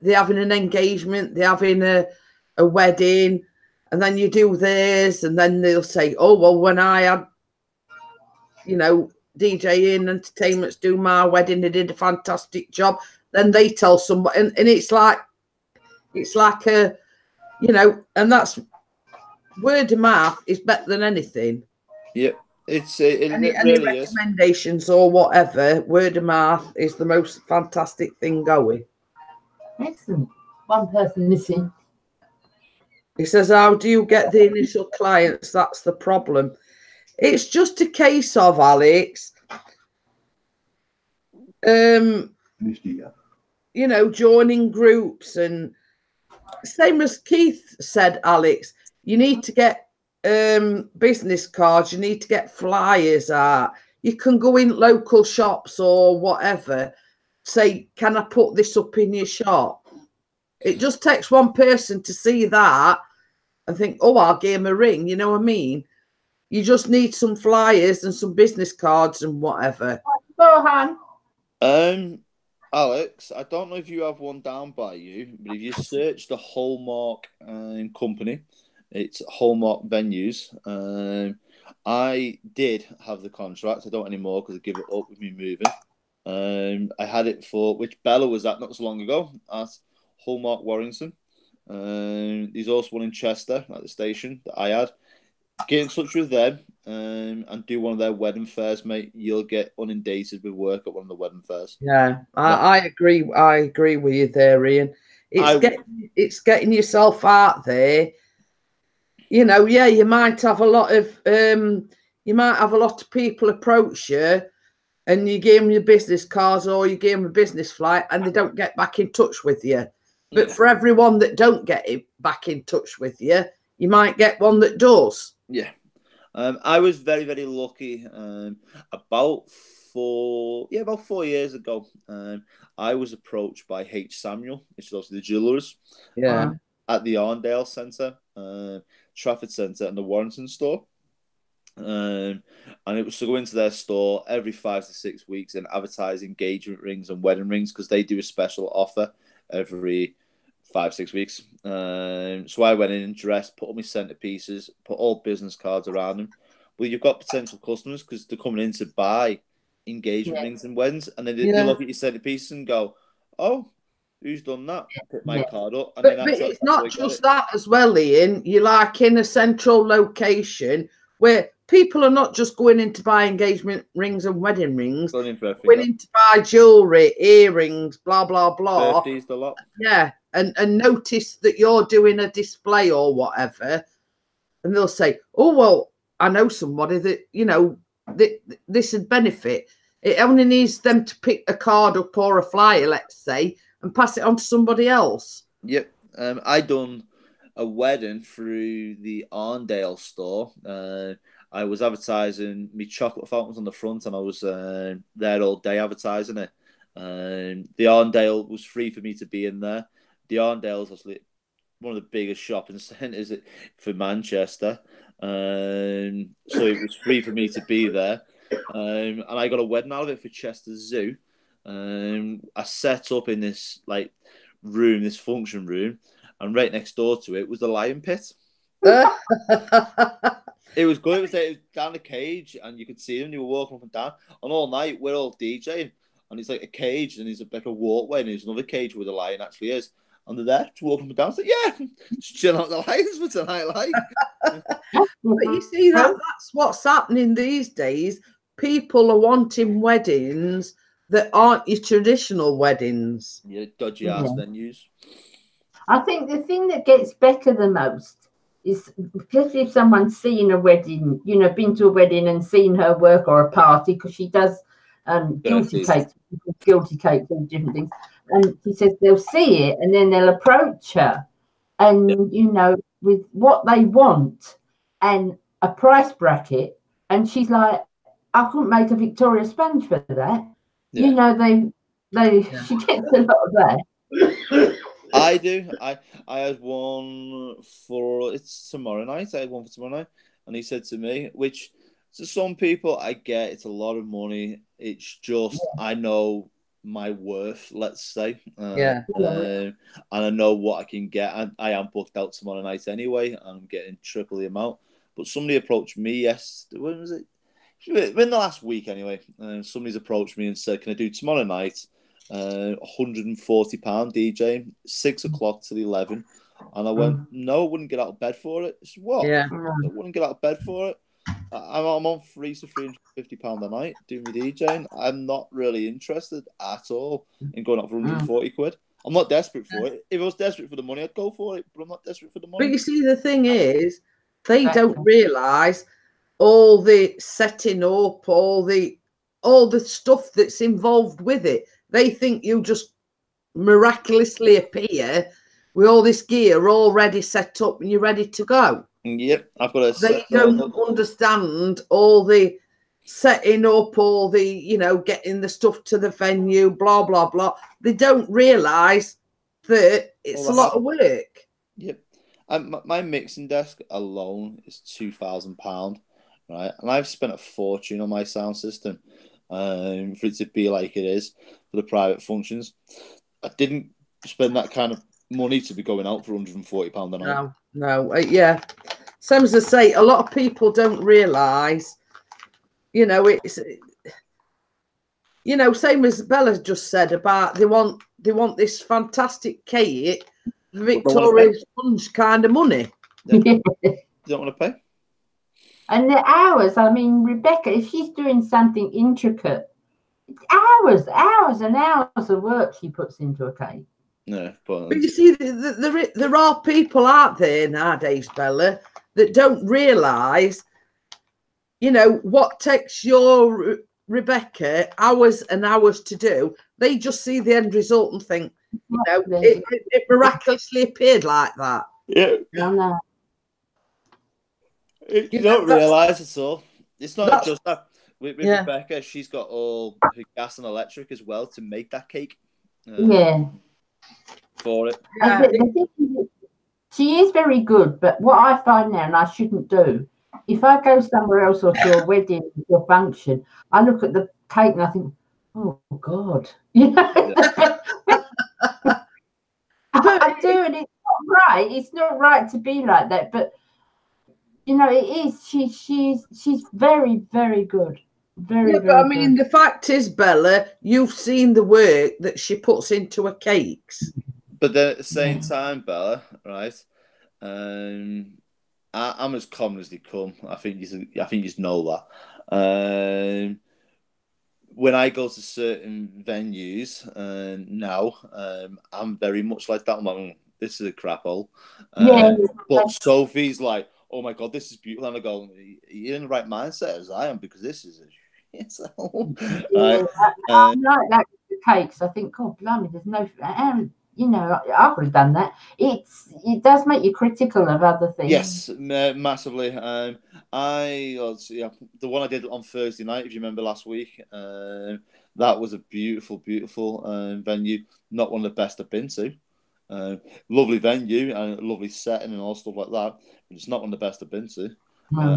they're having an engagement, they're having a wedding, and then you do theirs, and then they'll say, "Oh, well, when I had, you know, DJing entertainments do my wedding, they did a fantastic job." Then they tell somebody, and it's like a, you know, and that's word of mouth is better than anything. Yep. Any really is. Recommendations or whatever, word of mouth is the most fantastic thing going. Excellent. One person missing. He says, "How do you get the initial clients? That's the problem." It's just a case of, Alex, you know, joining groups, and same as Keith said, Alex, you need to get business cards, you need to get flyers out. You can go in local shops or whatever, say, "Can I put this up in your shop?" It just takes one person to see that and think, "Oh, I'll give him a ring." You know what I mean? You just need some flyers and some business cards and whatever. Go on. Alex, I don't know if you have one down by you, but if you search the Hallmark company, it's Hallmark Venues. I did have the contract. I don't anymore because I give it up with me moving. I had it for, which Bella was at not so long ago, at Hallmark Warrington. There's also one in Chester at the station that I had. Get in touch with them and do one of their wedding fairs, mate. You'll get inundated with work at one of the wedding fairs. Yeah, I agree. I agree with you there, Ian. It's getting yourself out there. You know, yeah, you might have a lot of people approach you, and you give them your business cards or you give them a business flight, and they don't get back in touch with you. But for everyone that don't get back in touch with you, you might get one that does. Yeah. I was very, very lucky. About 4 years ago, I was approached by H. Samuel, which is obviously the jewelers, at the Arndale Centre, Trafford Centre, and the Warrington store. And it was to go into their store every 5 to 6 weeks and advertise engagement rings and wedding rings, because they do a special offer every 5-6 weeks. So I went in, dressed, put all my centerpieces, put all business cards around them. Well, you've got potential customers because they're coming in to buy engagement rings and weddings, and then they look at your centerpiece and go, "Oh, who's done that?" Put my card up. And but it's not just that as well, Ian. You're like in a central location where people are not just going in to buy engagement rings and wedding rings, going in to buy jewellery, earrings, blah, blah, blah. Birthdays, the lot. Yeah, and notice that you're doing a display or whatever, and they'll say, "Oh, well, I know somebody that, you know, this would benefit." It only needs them to pick a card up or a flyer, let's say, and pass it on to somebody else. Yep. I done a wedding through the Arndale store. I was advertising my chocolate fountains on the front, and I was there all day advertising it. The Arndale was free for me to be in there. The Arndale's obviously one of the biggest shopping centres for Manchester. So it was free for me to be there. And I got a wedding out of it for Chester Zoo. I set up in this room, this function room, and right next door to it was the lion pit. It was good. It was down the cage, and you could see them. You were walking up and down, and all night we're all DJing, and it's like a cage, and there's like a walkway, and there's another cage where the lion actually is, and they're there to walk up and down. It's like, yeah, just chill out the lions for tonight, like. But you see that's what's happening these days. People are wanting weddings that aren't your traditional weddings. Yeah, dodgy ass venues. I think the thing that gets better the most is, especially if someone's seen a wedding, been to a wedding and seen her work or a party, because she does guilty cakes and different things. And she says they'll see it and then they'll approach her and, with what they want and a price bracket. And she's like, I couldn't make a Victoria Sponge for that. Yeah. She gets a lot of that. I do. I had one it's tomorrow night. I had one for tomorrow night, and he said to me, which to some people I get, it's a lot of money. It's just I know my worth, let's say. And I know what I can get. I am booked out tomorrow night anyway. I'm getting triple the amount. But somebody approached me when was it? In the last week anyway. Somebody's approached me and said, "Can I do tomorrow night? £140 DJ, 6 o'clock till 11." And I went, no, I wouldn't get out of bed for it. Said, what? Yeah. I wouldn't get out of bed for it. I'm on £350 a night doing my DJing. I'm not really interested at all in going out for 140 quid. I'm not desperate for it. If I was desperate for the money, I'd go for it, but I'm not desperate for the money. But you see, the thing is, they don't realise all the setting up, all the stuff that's involved with it. They think you just miraculously appear with all this gear already set up and you're ready to go. Yep, I've got a. They don't understand all the setting up, all the, getting the stuff to the venue, blah, blah, blah. They don't realise that it's a lot of work. Yep. My mixing desk alone is £2,000, right? And I've spent a fortune on my sound system for it to be like it is for the private functions. I didn't spend that kind of money to be going out for £140 a night. No, yeah. Same as I say, a lot of people don't realise, it's, same as Bella just said about they want this fantastic cake, Victoria Sponge kind of money. You don't want to pay? And the hours, I mean, Rebecca, if she's doing something intricate, hours and hours of work she puts into a cake. No, but you see, there are people out there nowadays, Bella, that don't realise, what takes your Rebecca hours and hours to do. They just see the end result and think, it miraculously appeared like that. Yeah. No. You don't realise it all. It's not just that. With Rebecca, she's got all her gas and electric as well to make that cake. For it. She is very good, but what I find now, and I shouldn't do, if I go somewhere else or to a wedding or function, I look at the cake and I think, oh God, I do, and it's not right. It's not right to be like that, but it is. She's very, very good. Very, very I mean, the fact is, Bella, you've seen the work that she puts into her cakes. But then at the same time, Bella, right? I'm as common as they come. I think you know that. When I go to certain venues now, I'm very much like that. I'm like, this is a crap hole. But Sophie's like, oh my God, this is beautiful. And I go, you're in the right mindset as I am, because this is a shithole. I'm like that with the cakes. I think, God, blimey, there's no... I could have done that. It does make you critical of other things. Yes, massively. The one I did on Thursday night, if you remember last week, that was a beautiful, beautiful venue. Not one of the best I've been to. Lovely venue and a lovely setting and all stuff like that. But it's not one of the best I've been to.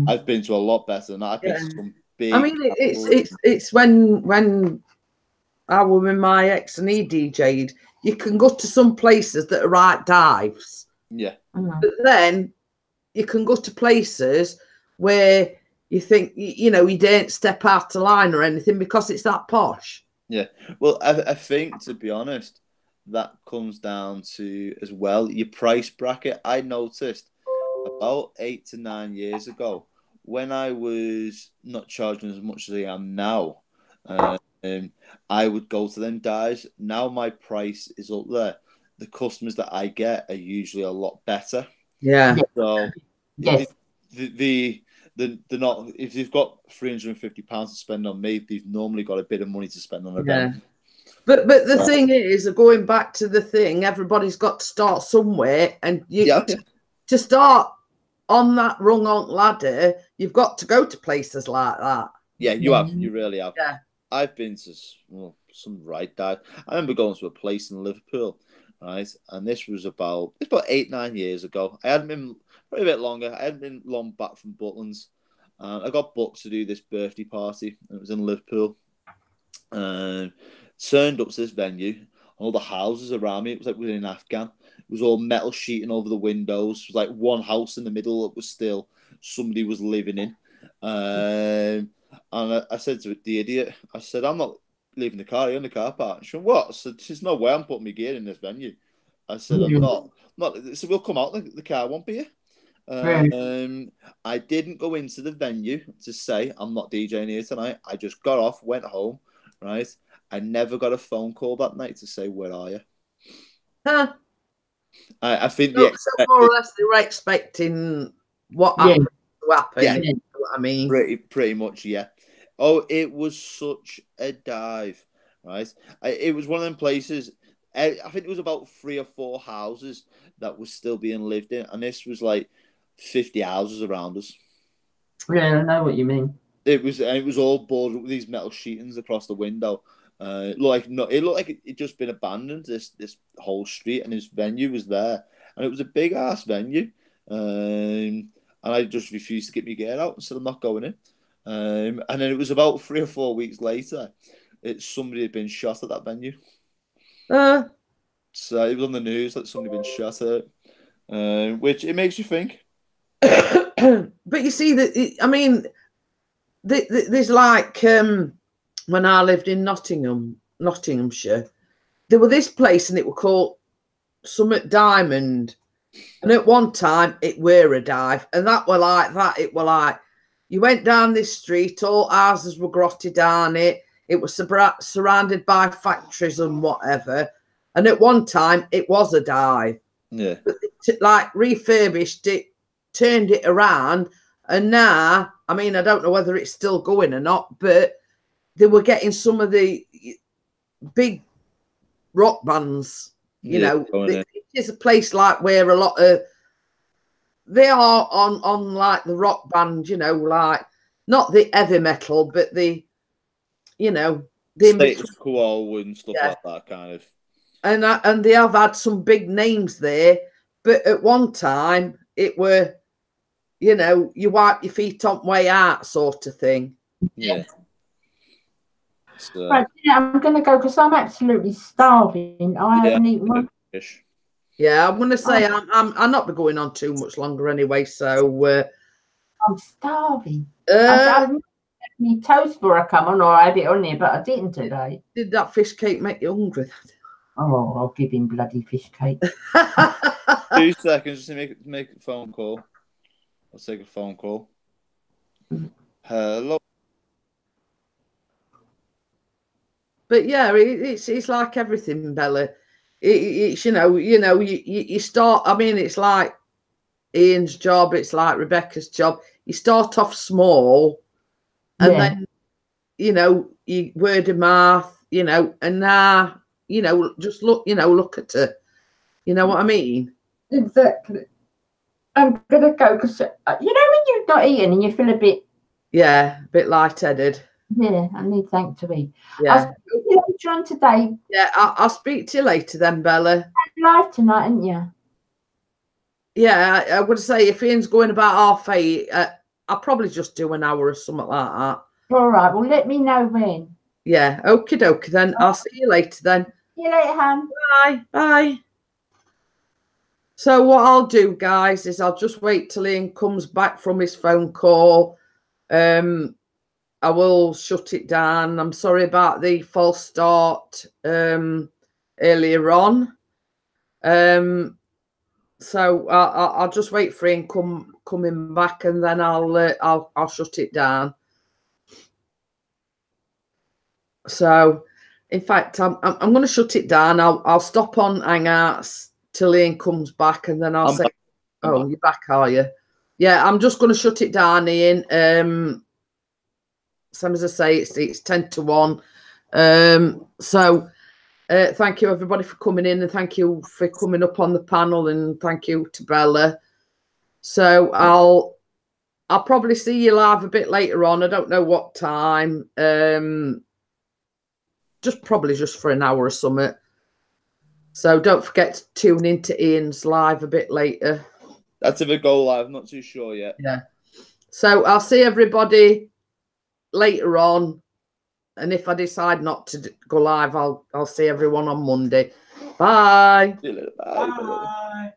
I've been to a lot better than that. I've been to some big. I mean, it's when I was with my ex and he DJ'd. You can go to some places that are right dives. Yeah. But then you can go to places where you think, you don't step out of line or anything because it's that posh. Yeah. Well, I think, to be honest, that comes down to, as well, your price bracket. I noticed about 8 to 9 years ago, when I was not charging as much as I am now, I would go to them dives. Now my price is up there. The customers that I get are usually a lot better. Yeah. So Yes. they're not. If they've got £350 to spend on me, they've normally got a bit of money to spend on a venue. But the thing is, going back to the thing, everybody's got to start somewhere, and to start on that rung on ladder, you've got to go to places like that. Yeah, you have. You really have. Yeah. I've been to some right dive. I remember going to a place in Liverpool, right? And this was about 8-9 years ago. I hadn't been probably a bit longer. I hadn't been long back from Butlins. I got booked to do this birthday party, and it was in Liverpool. Turned up to this venue, all the houses around me, it was like within Afghan. It was all metal sheeting over the windows. It was like one house in the middle that was still somebody was living in. And I said to the idiot, I said, I'm not leaving the car here in the car park. She went, what? I said, there's no way I'm putting my gear in this venue. I said, I'm not. So we'll come out, the car won't be here. I didn't go into the venue to say, I'm not DJing here tonight. I just got off, went home, right? I never got a phone call that night to say, where are you? Huh. I think so more or less they were expecting what happened to happen. Yeah. You know what I mean? Pretty much, yeah. Oh, it was such a dive, right? It was one of them places. I think it was about 3 or 4 houses that was still being lived in, and this was like 50 houses around us. Yeah, I know what you mean. It was all boarded with these metal sheetings across the window. It looked like it just been abandoned. This whole street, and this venue was there, and it was a big ass venue. And I just refused to get my gear out and said I'm not going in. And then it was about 3 or 4 weeks later, somebody had been shot at that venue. So it was on the news that somebody had been shot at, which it makes you think. But you see that, I mean, there's like when I lived in Nottinghamshire, there was this place and it was called Summit Diamond, and at one time it were a dive, and that were like that. It were like you went down this street, all houses were grotted down it. It was surrounded by factories and whatever. And at one time it was a dive. Yeah. But like refurbished it, turned it around, and now, I mean, I don't know whether it's still going or not, but they were getting some of the big rock bands, you know. It is a place like where a lot of they are on like the rock band, you know, like not the heavy metal, but the, you know, the Status Quo and stuff like that kind of. And they have had some big names there, but at one time it were, you know, you wipe your feet on way out sort of thing. Yeah. Right, yeah, I'm going to go because I'm absolutely starving. I haven't eaten one. Yeah, I'm going to say I'm not be going on too much longer anyway. So I'm starving. I need toast before I come on, or I had it on here, but I didn't today. Did that fish cake make you hungry? Oh, I'll give him bloody fish cake. 2 seconds just to make a phone call. I'll take a phone call. Hello. But yeah, it's like everything, Bella. It's you know you start. I mean, it's like Ian's job. It's like Rebecca's job. You start off small, and then you know you word of mouth. You know, and now you know just look. You know, look at it. You know what I mean? Exactly. I'm gonna go because you know when you're not eating and you feel a bit a bit lightheaded. Yeah, I need something to eat. Yeah. I'll speak to you later on today. Yeah, I'll speak to you later then, Bella. Live tonight, aren't you? Yeah, I would say if Ian's going about 8:30, I'll probably just do an hour or something like that. All right. Well, let me know when. Yeah, okie dokie then. I'll see you later then. See you later, Han. Bye. Bye. So what I'll do, guys, is I'll just wait till Ian comes back from his phone call. I will shut it down. I'm sorry about the false start earlier on. So I'll just wait for him coming back, and then I'll shut it down. So, in fact, I'm going to shut it down. I'll stop on Hangouts till Ian comes back, and then I'll say, back. "Oh, you're back, are you?" Yeah, I'm just going to shut it down, Ian. Same as I say, it's 10 to 1. So thank you everybody for coming in, and thank you for coming up on the panel, and thank you to Bella. So I'll probably see you live a bit later on. I don't know what time. Just for an hour or something. So don't forget to tune into Ian's live a bit later. That's if it go live. I'm not too sure yet. Yeah. So I'll see everybody later on, and if I decide not to go live, I'll see everyone on Monday. Bye. See you later. Bye. Bye.